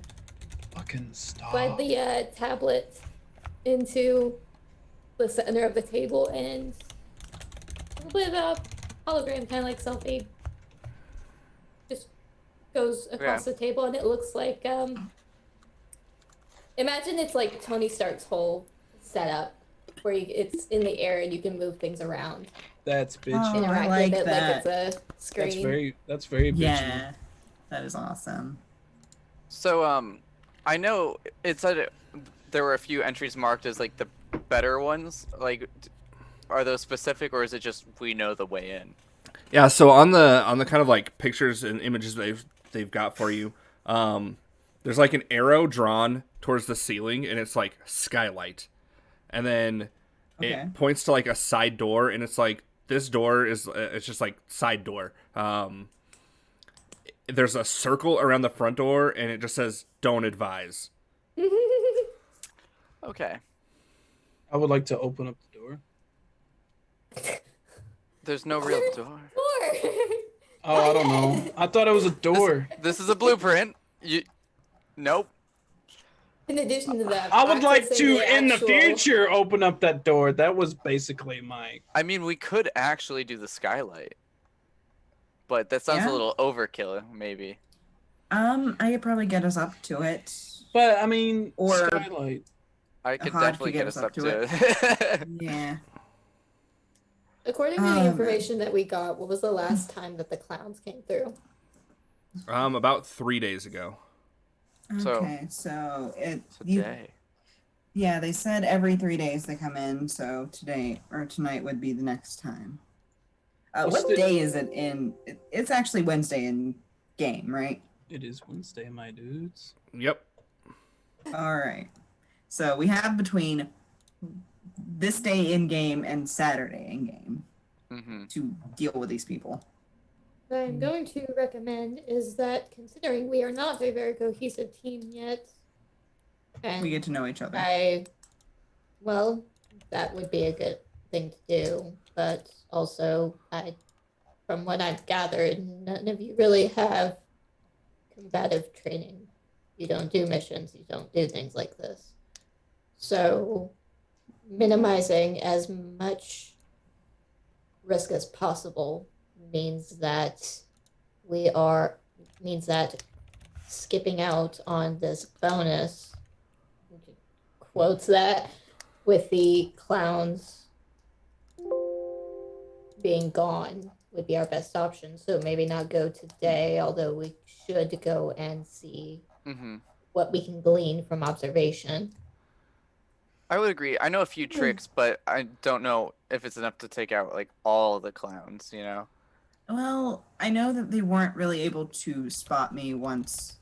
Fucking stop. slide the tablet into the center of the table and a little bit of a hologram, kind of like selfie, just goes across the table, and it looks like imagine it's like Tony Stark's whole setup where it's in the air and you can move things around, That's bitchy. Oh, I interact like with it that. like it's a screen. That's very bitchy. Yeah, that is awesome. So, I know it said there were a few entries marked as like the better ones. Like, are those specific, or is it just we know the way in? Yeah, so on the kind of like pictures and images they've got for you, there's like an arrow drawn towards the ceiling, and it's like skylight, and then Okay. it points to like a side door, and it's like this door is it's just like side door. There's a circle around the front door, and it just says "Don't advise." Okay. I would like to open up the door. There's no real door. Door. Oh, I don't know. I thought it was a door. This is a blueprint. Nope. In addition to that, I would like accessing to, in the actual- future, open up that door. That was basically my. I mean, we could actually do the skylight, but that sounds Yeah. a little overkill, maybe. I could probably get us up to it. But I mean, Or- skylight. I could Hod definitely could get us up to it. Yeah. According to the man. information that we got, what was the last time that the clowns came through? About 3 days ago. So- Okay, so you, Today. yeah, they said every 3 days they come in, so today or tonight would be the next time. What's What the- day is it in? It's actually Wednesday in game, right? It is Wednesday, my dudes. Yep. All right. So we have between this day in game and Saturday in game Mm-hmm. to deal with these people. What I'm going to recommend is that, considering we are not a very cohesive team yet, and We get to know each other. well, that would be a good thing to do. But also, from what I've gathered, none of you really have combative training. You don't do missions. You don't do things like this. So, minimizing as much risk as possible means that skipping out on this bonus, quotes that, with the clowns being gone would be our best option. So maybe not go today, although we should go and see Mm-hmm. what we can glean from observation. I would agree. I know a few tricks, but I don't know if it's enough to take out like all the clowns, you know? Well, I know that they weren't really able to spot me once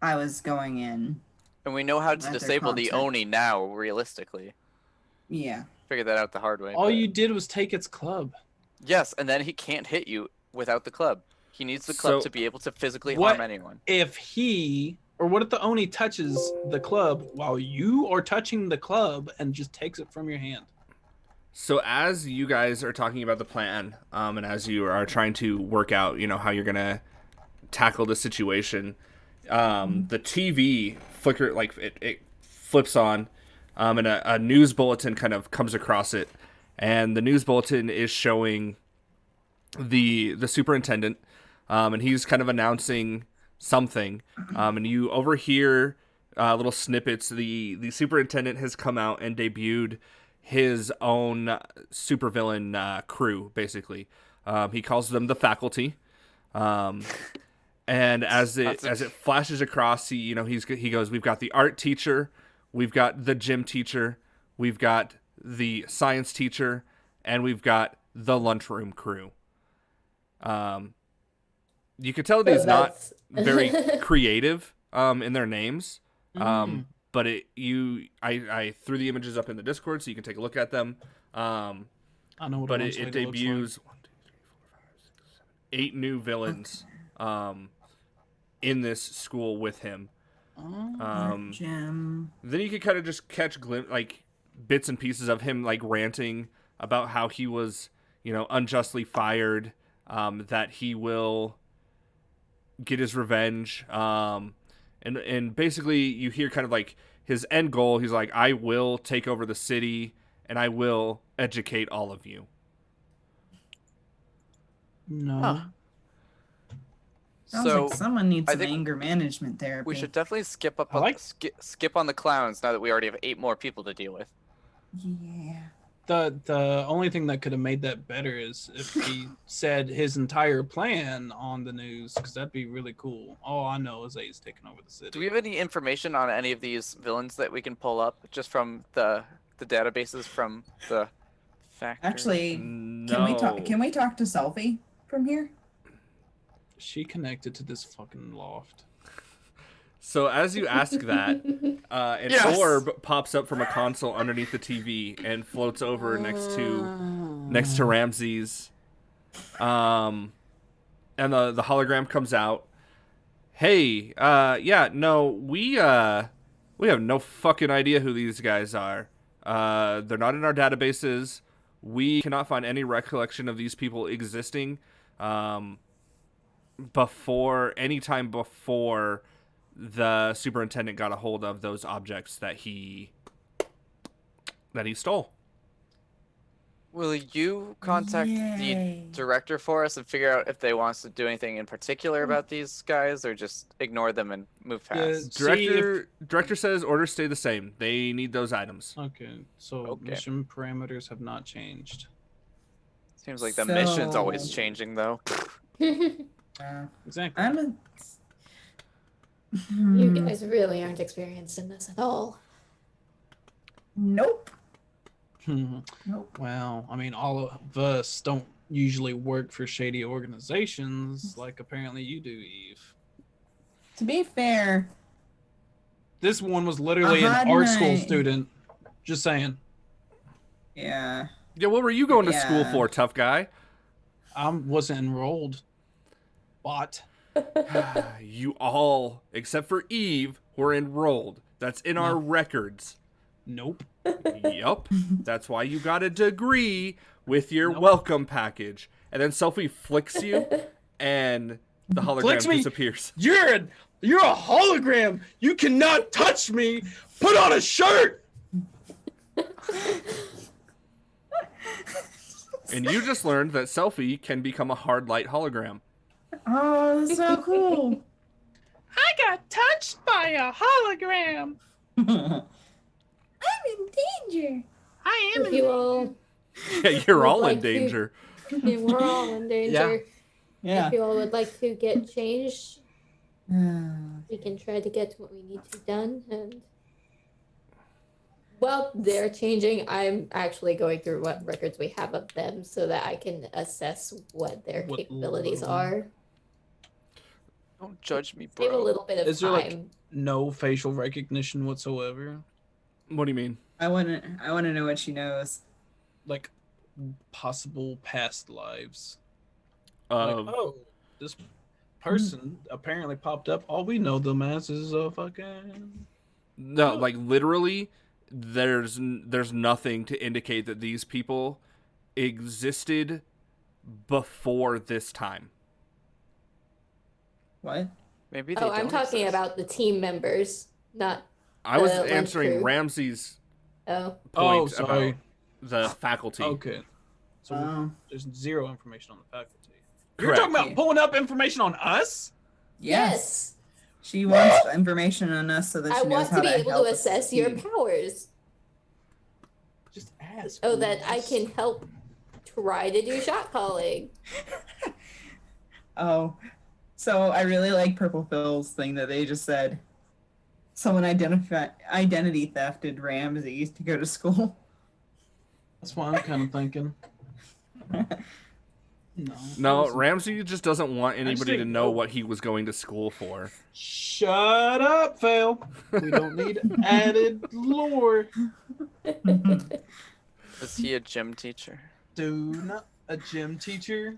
I was going in. And we know how to Let their disable the contact. Oni now, realistically. Yeah. Figured that out the hard way. All but- you did was take its club. Yes, and then he can't hit you without the club. He needs the club So- to be able to physically What- harm anyone. If he, or what if the Oni touches the club while you are touching the club and just takes it from your hand? So as you guys are talking about the plan, and as you are trying to work out, how you're gonna tackle the situation, the TV flicker, like it flips on, and a news bulletin kind of comes across it, and the news bulletin is showing the superintendent, and he's kind of announcing something, and you overhear little snippets. The superintendent has come out and debuted his own supervillain crew, basically. He calls them the faculty. And as it flashes across, he goes, we've got the art teacher, we've got the gym teacher, we've got the science teacher, and we've got the lunchroom crew. You could tell that he's not very creative in their names. But I threw the images up in the Discord so you can take a look at them. I know what but it debuts 8 new villains in this school with him. Gem. Then you could kind of just catch bits and pieces of him ranting about how he was, unjustly fired, that he will get his revenge. And basically you hear kind of his end goal. He's like, I will take over the city and I will educate all of you. No. Huh. Sounds like someone needs some anger management therapy. We should definitely skip on the clowns now that we already have 8 more people to deal with. Yeah. The only thing that could have made that better is if he said his entire plan on the news, because that'd be really cool. All I know is that he's taking over the city. Do we have any information on any of these villains that we can pull up just from the databases from the factory? Actually, No. can we talk to Selfie from here? She connected to this fucking loft. So as you ask that, an Yes! orb pops up from a console underneath the TV and floats over next to Ramses. And the hologram comes out. Hey, we have no fucking idea who these guys are. They're not in our databases. We cannot find any recollection of these people existing before the superintendent got a hold of those objects that he stole. Will you contact the director for us and figure out if they want us to do anything in particular about these guys, or just ignore them and move past? Director says orders stay the same. They need those items. Okay, so mission parameters have not changed. Seems like the mission's always changing, though. Exactly. You guys really aren't experienced in this at all. Nope. Nope. Well, I mean, all of us don't usually work for shady organizations like apparently you do, Eve. To be fair, this one was literally an art school student. Just saying. Yeah. Yeah, what were you going to school for, tough guy? I wasn't enrolled. Bot. You all, except for Eve, were enrolled. That's in our records. Nope. Yup. That's why you got a degree with your welcome package. And then Sophie flicks you, and the hologram disappears. You're a hologram. You cannot touch me. Put on a shirt. And you just learned that Selfie can become a hard light hologram. Oh, that's so cool. I got touched by a hologram. I'm in danger. I am If you all Yeah, you're all in like danger. Yeah, we're all in danger. Yeah. If you all would like to get changed, we can try to get what we need to done. And while they're changing, I'm actually going through what records we have of them so that I can assess what their capabilities are. Don't judge me, Save a bro. little bit of Is there time. no facial recognition whatsoever? What do you mean? I want to know what she knows. Like possible past lives. This person apparently popped up. All we know them as is a fucking. No, literally, there's nothing to indicate that these people existed before this time. What? Maybe they I'm don't talking exist. about the team members, not. I was lunch answering crew. Ramsey's Oh. point sorry. about the faculty. Okay. So there's zero information on the faculty. You're Correct. talking about pulling up information on us? Yes. She wants information on us so that I she knows want how to be to able help to us assess your succeed. powers. Just so that I can help try to do shot calling. Oh, so I really like Purple Phil's thing that they just said. Someone identity thefted Ramses to go to school. That's what I'm kind of thinking. No, Ramsey just doesn't want anybody to think- know what he was going to school for. Shut up, Phil. We don't need added lore. Is he a gym teacher? Dude, not a gym teacher.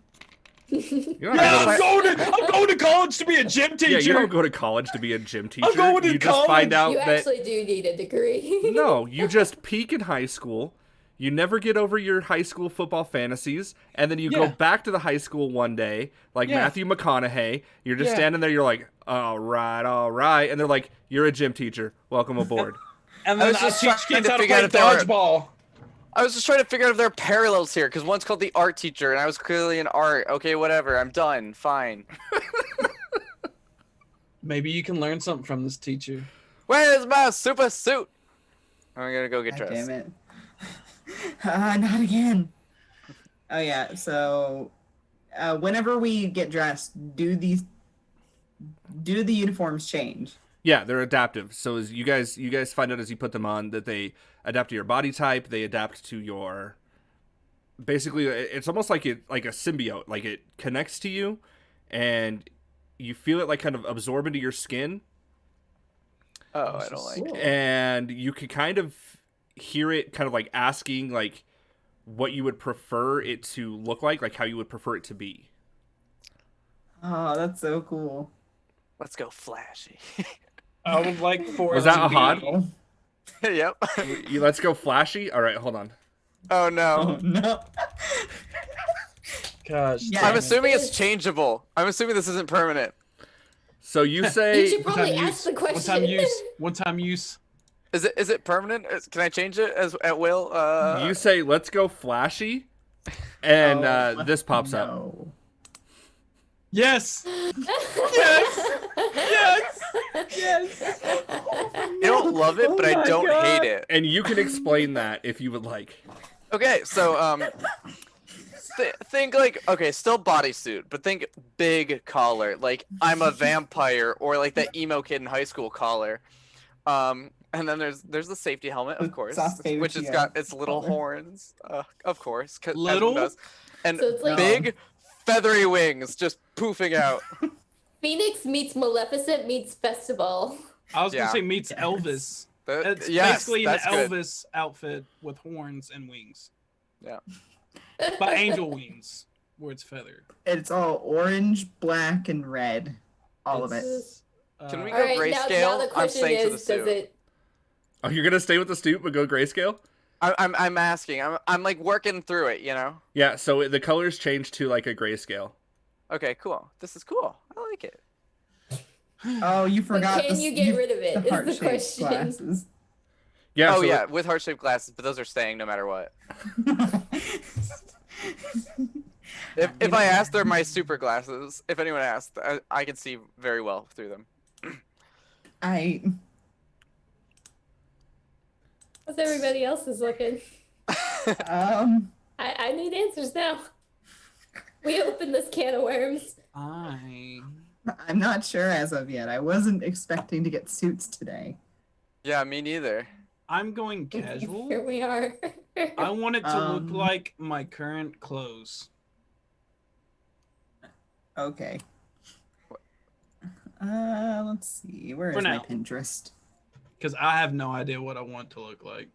You don't Yeah, have to go I'm going to college to be a gym teacher. yeah, you don't go to college to be a gym teacher. going to you just find college. out You that actually do need a degree. no, you just peak in high school. You never get over your high school football fantasies, and then you go Yeah. back to the high school one day, like Yeah. Matthew McConaughey. You're just Yeah. standing there. You're like, all right, and they're like, "You're a gym teacher. Welcome aboard." And I then was I just teach trying kids to how to figure play out if they were- dodgeball. I was just trying to figure out if there are parallels here, because one's called the art teacher, and I was clearly an art. Okay, whatever. I'm done. Fine. Maybe you can learn something from this teacher. Where's my super suit? I'm gonna go get God dressed. damn it. Not again. Oh yeah, so whenever we get dressed, do the uniforms change? Yeah, they're adaptive. So as you guys find out as you put them on that they adapt to your body type, they adapt to your basically it's almost like a symbiote, like it connects to you and you feel it like kind of absorb into your skin Oh, I don't like it. and you can kind of hear it kind of like asking like what you would prefer it to look like how you would prefer it to be. Oh, that's so cool. Let's go flashy. I would like for Was it that to a be- hod? Yep. Let's go flashy. All right, hold on. Oh Oh no. no. Gosh. Yeah. I'm damn it. assuming it's changeable. I'm assuming this isn't permanent. So you You say should One probably time ask use. the question. One time use. One time use. Is it permanent? Can I change it at will? you say let's go flashy and Oh, this pops up. No. Yes. Yes. I don't love it, but Oh I my don't God. hate it. And you can explain that if you would like. Okay, so think like still bodysuit, but think big collar, like I'm a vampire, or like that emo kid in high school collar. And then there's the safety helmet, of The course, Sasuke which has Uchiha got its little collar. horns, of course, Little? everyone does. And So it's like- big feathery wings just poofing out. Phoenix meets Maleficent meets Festival. I was Yeah. gonna say meets Elvis. It's Yes, basically an that's good. Elvis outfit with horns and wings, Yeah. but angel wings, where it's feathered. It's all orange, black, and red. All of it. It's, Can we uh, go All right, now grayscale? the I'm question staying to the is, does suit. it? Oh, you're gonna stay with the stoop but go grayscale? I'm asking. I'm like working through it, you know. Yeah. So the colors change to like a grayscale. Okay, cool. This is cool. I like it. Oh, you But forgot. can you get rid of it? The Is the heart-shaped question. glasses. Yeah. Oh so yeah, with heart-shaped glasses, but those are staying no matter what. If I ask, they're my super glasses. If anyone asks, I can see very well through them. I How's everybody else is looking? I need answers now. We opened this can of worms. I'm not sure as of yet. I wasn't expecting to get suits today. Yeah, me neither. I'm going Here casual. we are. I want it to look Um, like my current clothes. Okay. Let's see. Where For is my now. Pinterest? Because I have no idea what I want to look like.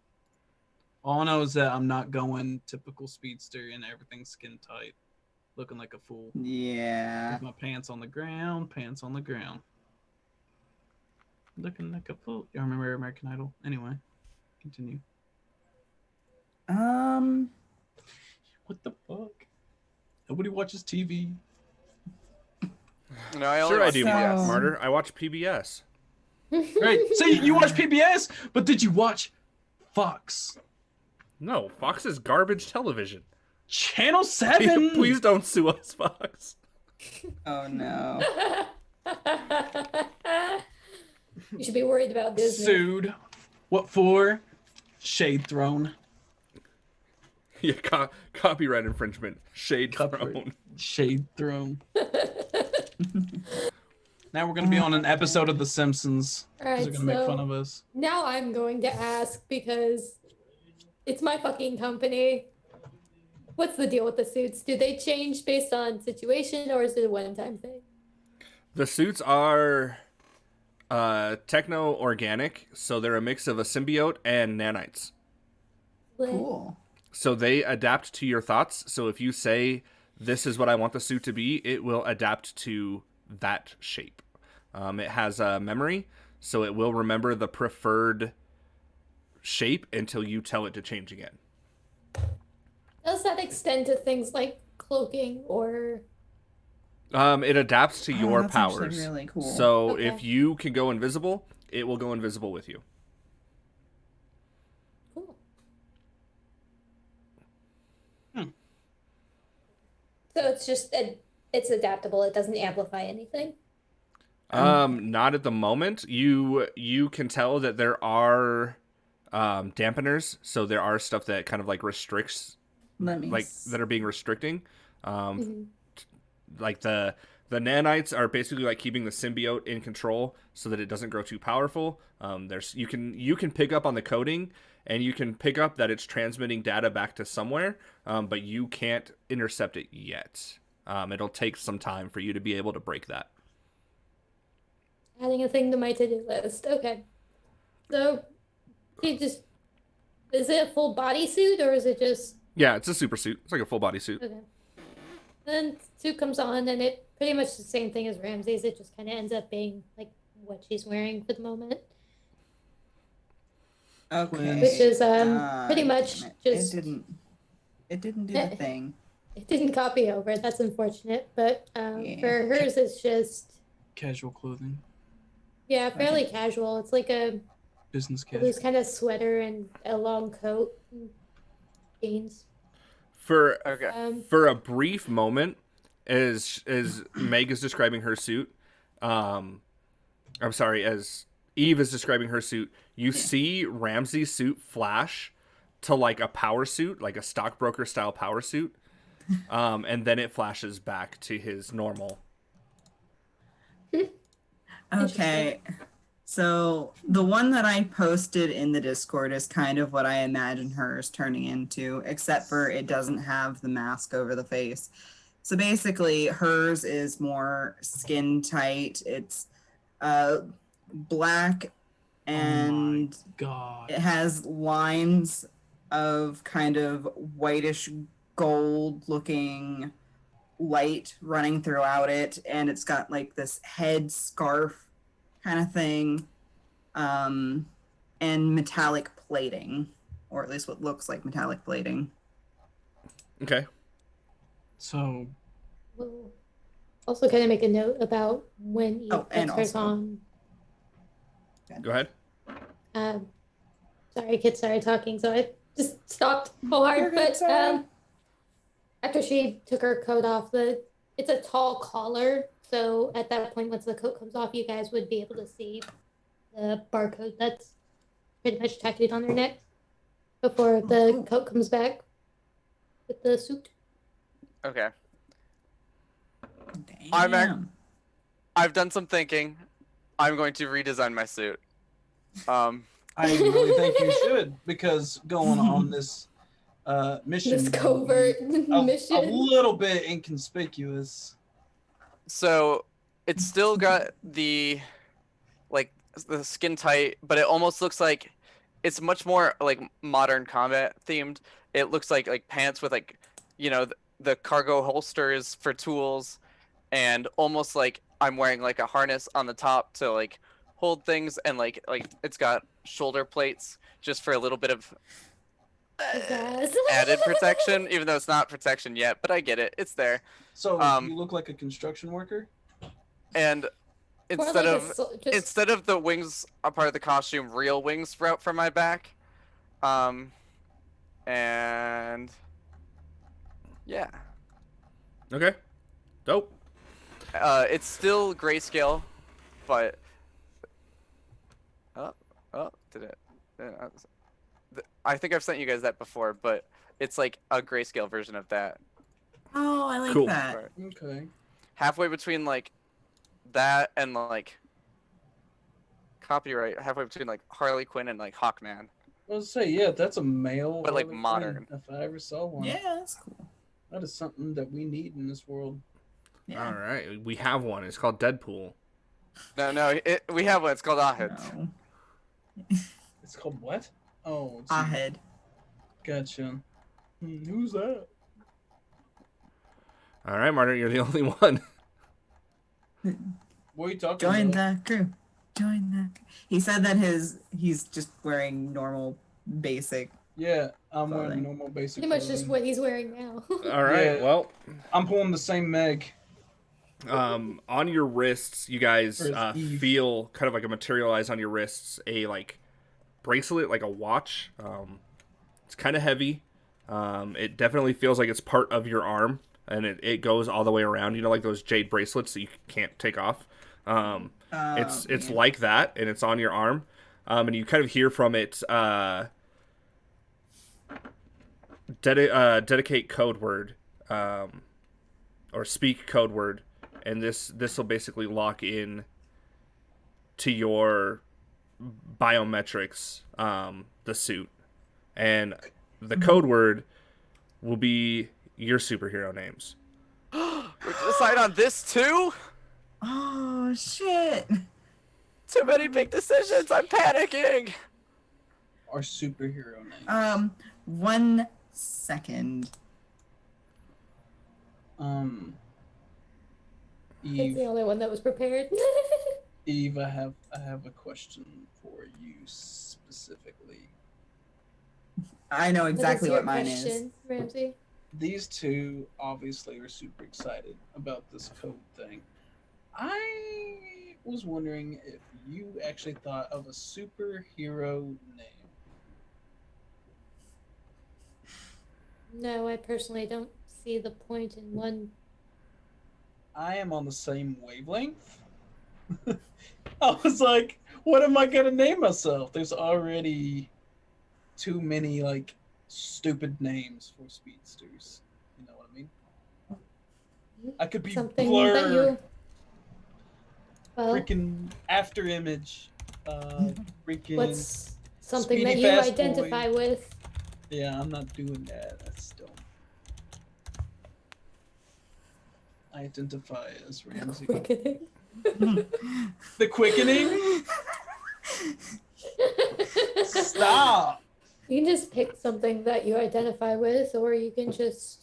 All I know is that I'm not going typical speedster and everything's skin tight, looking like a fool. Yeah. With my pants on the ground, looking like a fool. You remember American Idol? Anyway, continue. What the fuck? Nobody watches TV. No, I only sure I watch do, PBS. So- Martyr. I watch PBS. Right? So you watch PBS, but did you watch Fox? No, Fox is garbage television. Channel 7? Please don't sue us, Fox. Oh no. You should be worried about Disney. Sued. What for? Shade Throne. Yeah, copyright infringement. Shade Copyright. thrown. Shade thrown. Now we're gonna be on an episode of The Simpsons. Alright, They're gonna make fun so- of us. Now I'm going to ask because it's my fucking company. What's the deal with the suits? Do they change based on situation or is it a one-time thing? The suits are techno-organic, so they're a mix of a symbiote and nanites. Cool. So they adapt to your thoughts. So if you say, this is what I want the suit to be, it will adapt to that shape. It has a memory, so it will remember the preferred shape until you tell it to change again. Does that extend to things like cloaking or... It adapts to your that's actually powers. really cool. So Okay. if you can go invisible, it will go invisible with you. Cool. So it's just it's adaptable. It doesn't amplify anything. Not at the moment. You can tell that there are dampeners, so there are stuff that kind of like restricts, Let me that are being restricting. Mhm. Like the nanites are basically like keeping the symbiote in control so that it doesn't grow too powerful. You can pick up on the coding, and you can pick up that it's transmitting data back to somewhere, but you can't intercept it yet. It'll take some time for you to be able to break that. Adding a thing to my to-do list. Okay. So, is it a full bodysuit or is it just... Yeah, it's a super suit. It's like a full body suit. Okay. Then suit comes on and it pretty much the same thing as Ramsey's. It just kind of ends up being like what she's wearing for the moment. Okay. Which is pretty much damn it. just... It didn't do the thing. It didn't copy over. That's unfortunate. But Yeah. for hers, it's just, Casual clothing, yeah, fairly casual. It's like a business casual. loose kind of sweater and a long coat and jeans. Okay. For a brief moment, as Meg is describing her suit, I'm sorry, as Eve is describing her suit, you see Ramsey's suit flash to like a power suit, like a stockbroker style power suit, and then it flashes back to his normal. Okay. So the one that I posted in the Discord is kind of what I imagine hers turning into, except for it doesn't have the mask over the face. So basically, hers is more skin tight. It's black, and God. it has lines of kind of whitish gold looking light running throughout it, and it's got like this head scarf kind of thing, and metallic plating, or at least what looks like metallic plating. Okay. So We'll also kind of make a note about when Eve and puts hers also- on. Go ahead. Sorry, Kit started talking, so I just stopped whole hard. You're good, But Sarah. after she took her coat off, it's a tall collar. So at that point, once the coat comes off, you guys would be able to see the barcode that's pretty much tattooed on her neck before the coat comes back with the suit. Okay. Damn. I've done some thinking. I'm going to redesign my suit. I really think you should, because going on this mission, This covert a mission. little bit inconspicuous. So it's still got the skin tight, but it almost looks like it's much more like modern combat themed. It looks like pants with the cargo holsters for tools, and almost like I'm wearing like a harness on the top to like hold things, and like it's got shoulder plates just for a little bit of Yes. added protection, even though it's not protection yet, but I get it. It's there. So Um, you look like a construction worker. And More instead like of just instead of the wings a part of the costume, real wings sprout from my back. And yeah. Okay. Dope. It's still grayscale, but did it? I think I've sent you guys that before, but it's like a grayscale version of that. Oh, I like Cool. that. Right. Okay. Halfway between like that and like copyright, halfway between like Harley Quinn and like Hawkman. I was say, yeah, that's a male. But, like, Harley Quinn, modern. If I ever saw one. Yeah, that's cool. That is something that we need in this world. Yeah. All right, we have one. It's called Deadpool. No, we have one. It's called Ahid. No. It's called what? Oh, it's Ahid. Gotcha. Who's that? All right, Martin, you're the only one. What are you talking Join about? the crew. Join the. He said that he's just wearing normal, basic. Yeah, I'm wearing Clothing. normal basic Pretty much just clothing. what he's wearing now. All right, Yeah. well, I'm pulling the same Meg. on your wrists, you guys Or it's Eve. feel kind of like a materialize on your wrists, a like bracelet, like a watch. It's kind of heavy. It definitely feels like it's part of your arm, and it goes all the way around. You know, like those jade bracelets that you can't take off. It's like that, and it's on your arm. And you kind of hear from it, dedicate code word, or speak code word, and this will basically lock in to your biometrics, the suit, and the code word will be your superhero names. We're to decide on this too? Oh shit! Too many big decisions. I'm panicking. Our superhero name. 1 second. It's Eve, the only one that was prepared. Eve, I have a question for you specifically. I know exactly your what mine question, Ramsey? These two obviously are super excited about this code thing. I was wondering if you actually thought of a superhero name. No, I personally don't see the point in one. I am on the same wavelength. I was like, what am I gonna name myself? There's already too many like stupid names for speedsters. You know what I mean? I could be Something Blur, that you. Well, freaking After Image, freaking. what's something that Speedy you Fast identify with? Yeah, I'm not doing that. That's dumb. I identify as Ramsey. Quickening. The Quickening? Stop! You can just pick something that you identify with, or you can just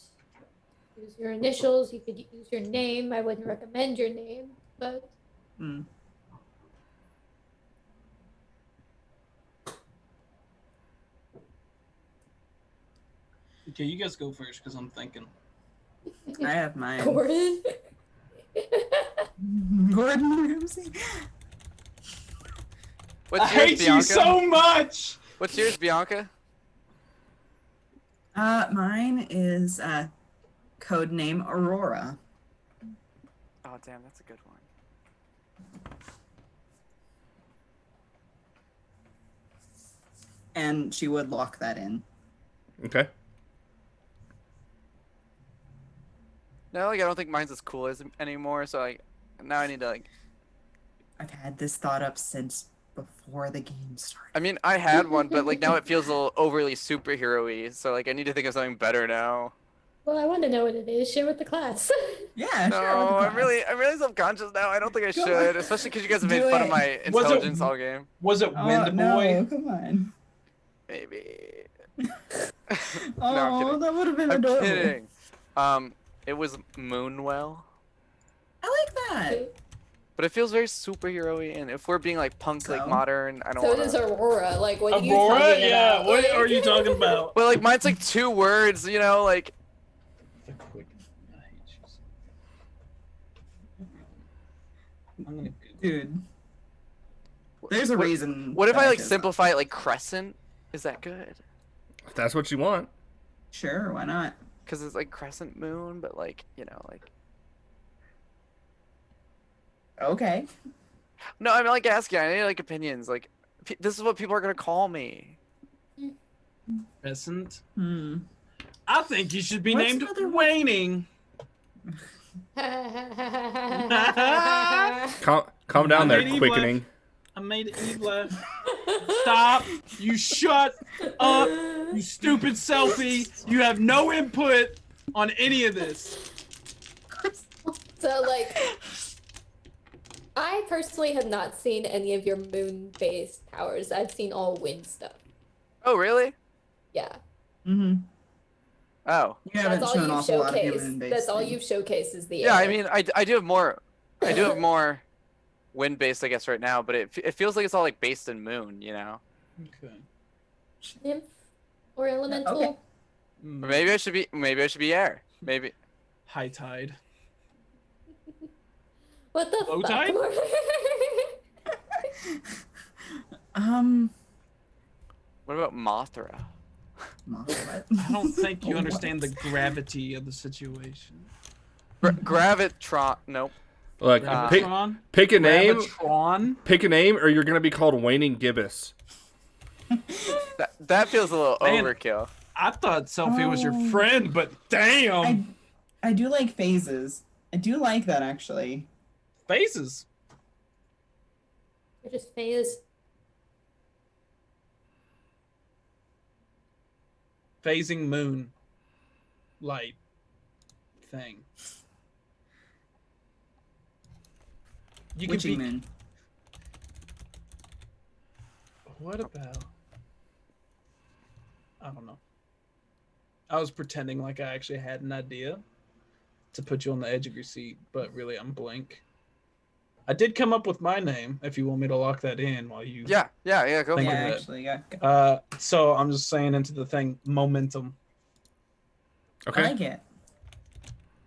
use your initials. You could use your name. I wouldn't recommend your name, but is. Okay, you guys go first because I'm thinking. I have mine. Gordon. Gordon Ramsay. What's I yours, hate Bianca? you so much! What's yours, Bianca? Mine is code name Aurora. Oh, damn, that's a good one. And she would lock that in. Okay. No, like I don't think mine's as cool as anymore. So like now I need to like. I've had this thought up since before the game started. I mean, I had one, but like now it feels a little overly superhero-y. So like I need to think of something better now. Well, I want to know what it is. Share with the class. Yeah, No, sure. with the I'm class. really self-conscious now. I don't think I Go should, on. especially because you guys have made Do fun of it. my Was it- intelligence all game. Was it Oh, Wind no, Boy? come on. Maybe. Oh, No, I'm kidding. that would have been I'm adorable. kidding. It was Moonwell, I like that. but it feels very superhero-y. And if we're being like punk, like So? modern, I don't So want does to. Aurora. Like, what are you Aurora? talking Yeah, about? what Like- are you talking about? Well, like mine's like 2 words, you know, like. The Quickening. I hate you so I'm gonna Google. Dude, there's a What- reason. What if that I like chose simplify it like Crescent? Is that good? If that's what you want. that. Sure, why not? Because it's like Crescent Moon, but like, you know, like. Okay. No, I mean, like, asking. I need like opinions. Like, this is what people are gonna call me. Crescent. Hmm. I think you should be What's named another one? Waning. Calm down there, Made Eve quickening. I made Eve laugh. Stop. You shut up. You stupid selfie. You have no input on any of this. So, like, I personally have not seen any of your moon-based powers. I've seen all wind stuff. Oh, really? Yeah. Mm-hmm. Oh. You haven't That's all shown you've off a lot of your showcased. moon-based That's all things. you've showcased is the Yeah, air. I mean, I do have more. I do have more wind-based, I guess, right now. But it feels like it's all like based in moon, you know. Okay. Nymph or elemental. Okay. Or maybe I should be air. Maybe. High tide. What the Low fuck? tide? What What about Mothra? What? I don't think you Oh, understand what? the gravity of the situation. Gravitron. Nope. Look, Gravitron? pick a name. Gravitron? Pick a name, or you're gonna be called Waning Gibbous. That feels a little Man. overkill. I thought Selfie was your Oh. friend, but damn. I do like phases. I do like that actually. Phases. Or just phase. Phasing moon. Light. Thing. You can Witchy be. moon. What about? I don't know. I was pretending like I actually had an idea to put you on the edge of your seat, but really I'm blank. I did come up with my name, if you want me to lock that in while you... Yeah. Go Thank for Yeah, it. you. actually, yeah. So I'm just saying into the thing, momentum. Okay. I like it.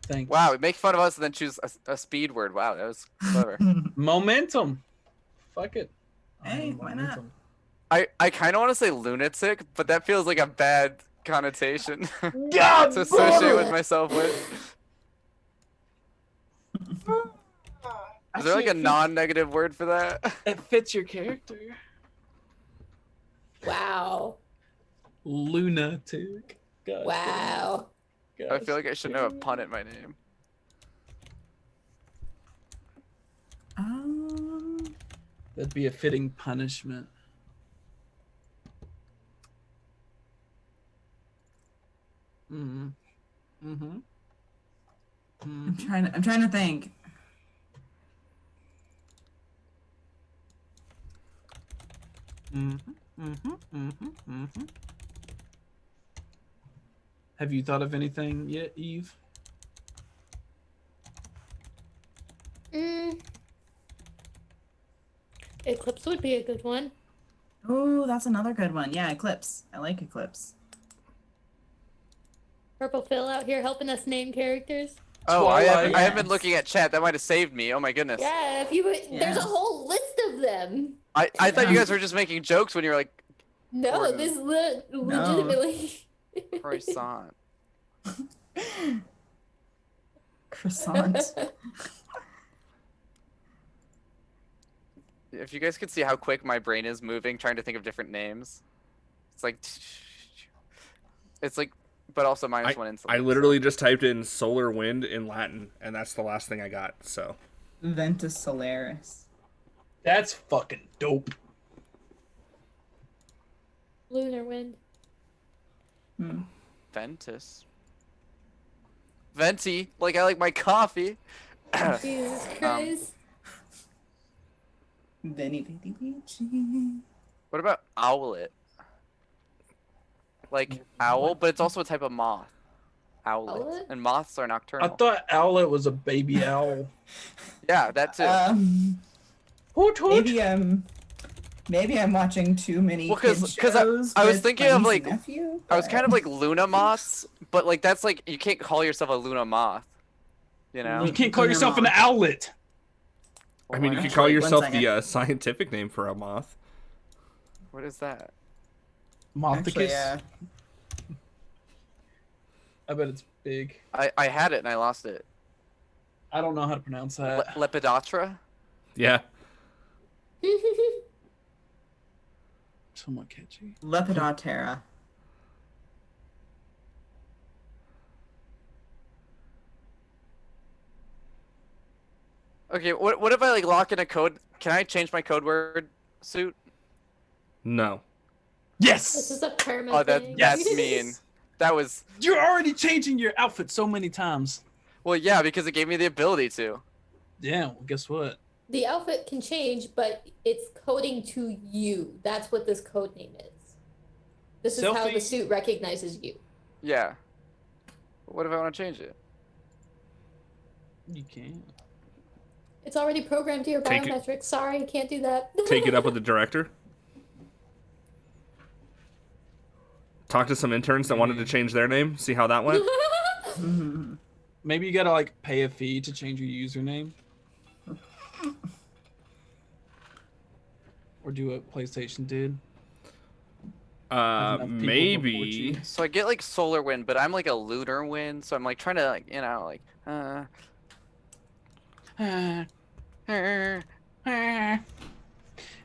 Thanks. Wow, make fun of us and then choose a speed word. Wow, that was clever. Momentum. Fuck it. Hey, why not? I kind of want to say lunatic, but that feels like a bad connotation God to associate with myself with. Is there like a non-negative word for that? It fits your character. Wow. Lunatic. God Wow. damn. I feel like I should know a pun at my name. That'd be a fitting punishment. Mm-hmm. Mm-hmm. I'm trying to think. Mm-hmm. Mm-hmm. Mm-hmm. Mm-hmm. Have you thought of anything yet, Eve? Eclipse would be a good one. Oh, that's another good one. Yeah, Eclipse. I like Eclipse. Purple Phil out here helping us name characters. Oh, I Twilight. haven't been looking at chat. That might have saved me. Oh my goodness. Yeah, if you would, there's a Yeah. whole list of them. I thought you guys were just making jokes when you were like No, Or- this legitimately. croissant. Croissant. If you guys could see how quick my brain is moving, trying to think of different names, it's like, but also minus one insult. I literally just typed in solar wind in Latin, and that's the last thing I got. So Ventus Solaris. That's fucking dope. Lunar wind. Ventus. Venti, like I like my coffee. Jesus Christ. Veni Vidi Vici. What about owlet? Like owl, but it's also a type of moth. Owlet. Owlet? And moths are I nocturnal. thought Owlet was a baby owl. Yeah, that too. Hoot hoot. Maybe I'm watching too many Well, kids 'cause shows I was with thinking my of, niece like- and nephew, I was but- kind of like Luna moths, but like that's like you can't call yourself a Luna moth. You know? You can't call Lunar yourself an moth. owlet. I mean, you Why could not? call Wait, one yourself second. the scientific name for a moth. What is that? Actually, Mothicus. I bet it's big. I had it and I lost it. I don't know how to pronounce that. Lepidoptera? Yeah. Somewhat catchy. Lepidoptera. Okay, what if I like lock in a code? Can I change my code word suit? No. This Yes. is a perma Oh, thing. that's mean. That was You're already changing your outfit so many times. well, yeah, because it gave me the ability to. Yeah. Well, guess what? The outfit can change, but it's coding to you. That's what this code name is. This is how the Selfie. suit recognizes you. Yeah. What if I want to change it? You can't. It's already programmed to your Take it- biometrics. Sorry, can't do that. Take it up with the director. Talk to some interns that wanted to change their name. See how that went. Maybe you gotta like pay a fee to change your username. Or do what PlayStation did. Have enough people report Maybe. you. So I get like solar wind, but I'm like a lunar wind, so I'm like trying to like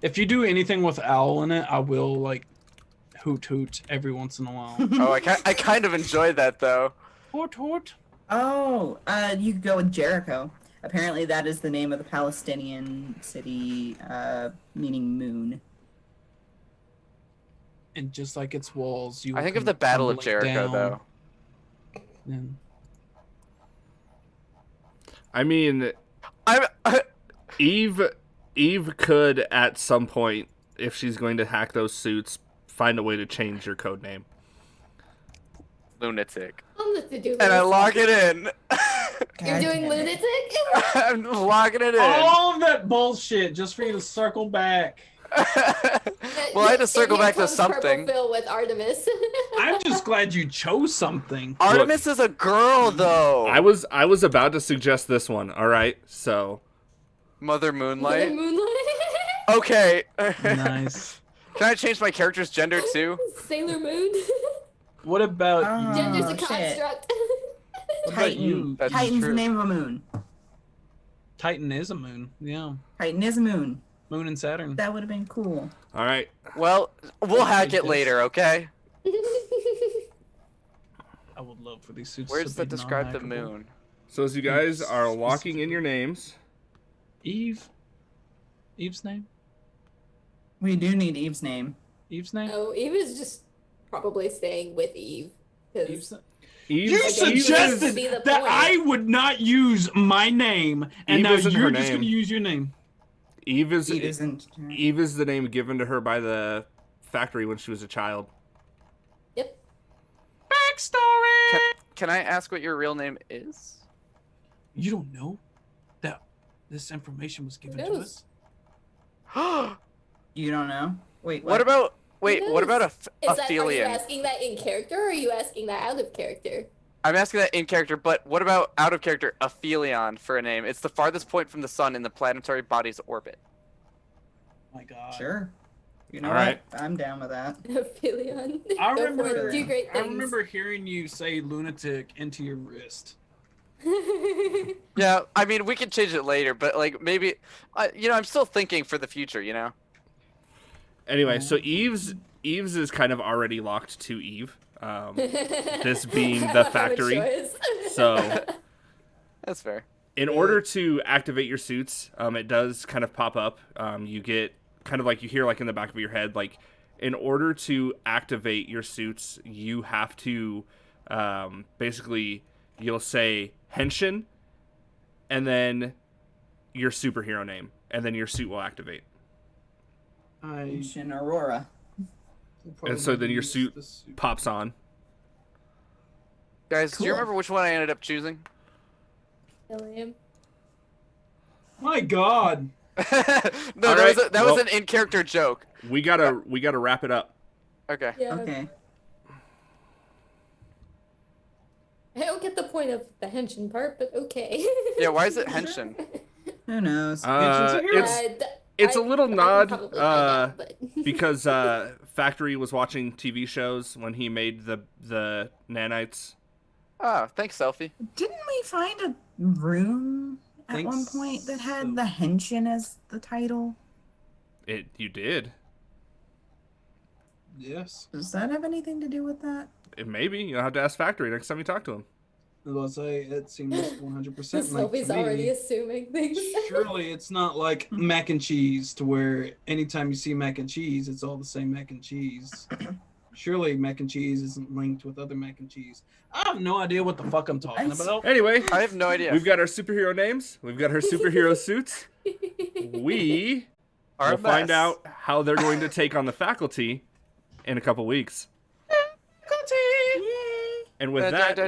If you do anything with owl in it, I will like hoot hoot every once in a while. Oh, I kind of enjoyed that though. Hoot hoot. Oh, you could go with Jericho. Apparently, that is the name of the Palestinian city, meaning moon. And just like its walls, you. I think will of the Battle of come Jericho down. though. And I mean, I'm Eve could at some point, if she's going to hack those suits, find a way to change your code name. lunatic, I'm the to-do and I list. lock it in. You're God doing damn it. lunatic? I'm locking it in. all of that bullshit just for you to circle back. Well, I had to circle And here back to comes something. Purple Phil with Artemis. I'm just glad you chose something. Artemis is a girl though. I was about to suggest this one. All right, so Mother Moonlight. Moonlight. Okay. Nice. Can I change my character's gender too? Sailor Moon. What about Oh, you? Gender's a shit. construct. What about you? That's Titan's true. the name of a moon. Titan is a moon. Yeah. Titan is a moon. Moon and Saturn. That would have been cool. all right. Well, we'll hack like it this. later, okay? I would love for these suits Where to does be that describe the non-hackable. moon? So as you guys are locking in your names, Eve. Eve's name. We do need Eve's name. Eve's name. Oh, Eve is just probably staying with Eve. 'cause Eve's. Eve, You Eve is- suggested be the that point. I would not use my name, and Eve now isn't her you're just name. going to use your name. Eve is Eve isn't. Eve is the name given to her by the factory when she was a child. Yep. Backstory. Can I ask what your real name is? You don't know that this information was given to knows? us. what You don't know? Wait, what? about wait? Who What about knows? Is that, are you Aphelion? asking that in character or are you asking that out of character? I'm asking that in character, but what about out of character? Aphelion for a name. It's the farthest point from the sun in the planetary body's orbit. My God. Sure. You know All what? right. I'm down with that. Aphelion. I Go for remember. it. Do great I things. remember hearing you say "lunatic" into your wrist. Yeah, I mean we can change it later, but like maybe, I'm still thinking for the future. You know. Anyway, so Eve's is kind of already locked to Eve. This being I the don't have a factory. choice. So That's fair. in order to activate your suits, it does kind of pop up. You get kind of like you hear like in the back of your head, like in order to activate your suits, you have to basically you'll say henshin and then your superhero name, and then your suit will activate. Ancient Aurora. And so then your suit pops on. Guys, do you Cool. remember which one I ended up choosing? William. My God. No, All that right, was well- an in-character joke. We gotta wrap it up. Okay. Yeah. Okay. I don't get the point of the henshin part, but okay. Yeah, why is it henshin? Who knows? It's a little nod but... because Factory was watching TV shows when he made the nanites. Oh, thanks, Selfie. Didn't we find a room at Think one point that had so. the Henshin as the title? You did. Yes. Does that have anything to do with that? Maybe you'll have to ask Factory next time you talk to him. I'll say it seems 100% Sylvie's linked to already me. assuming things. Surely it's not like mac and cheese to where anytime you see mac and cheese, it's all the same mac and cheese. Surely mac and cheese isn't linked with other mac and cheese. I have no idea what the fuck I'm talking about. Anyway, I have no idea. we've got our superhero names. We've got our superhero suits. We will find out how they're going to take on the faculty in a couple weeks. And with that,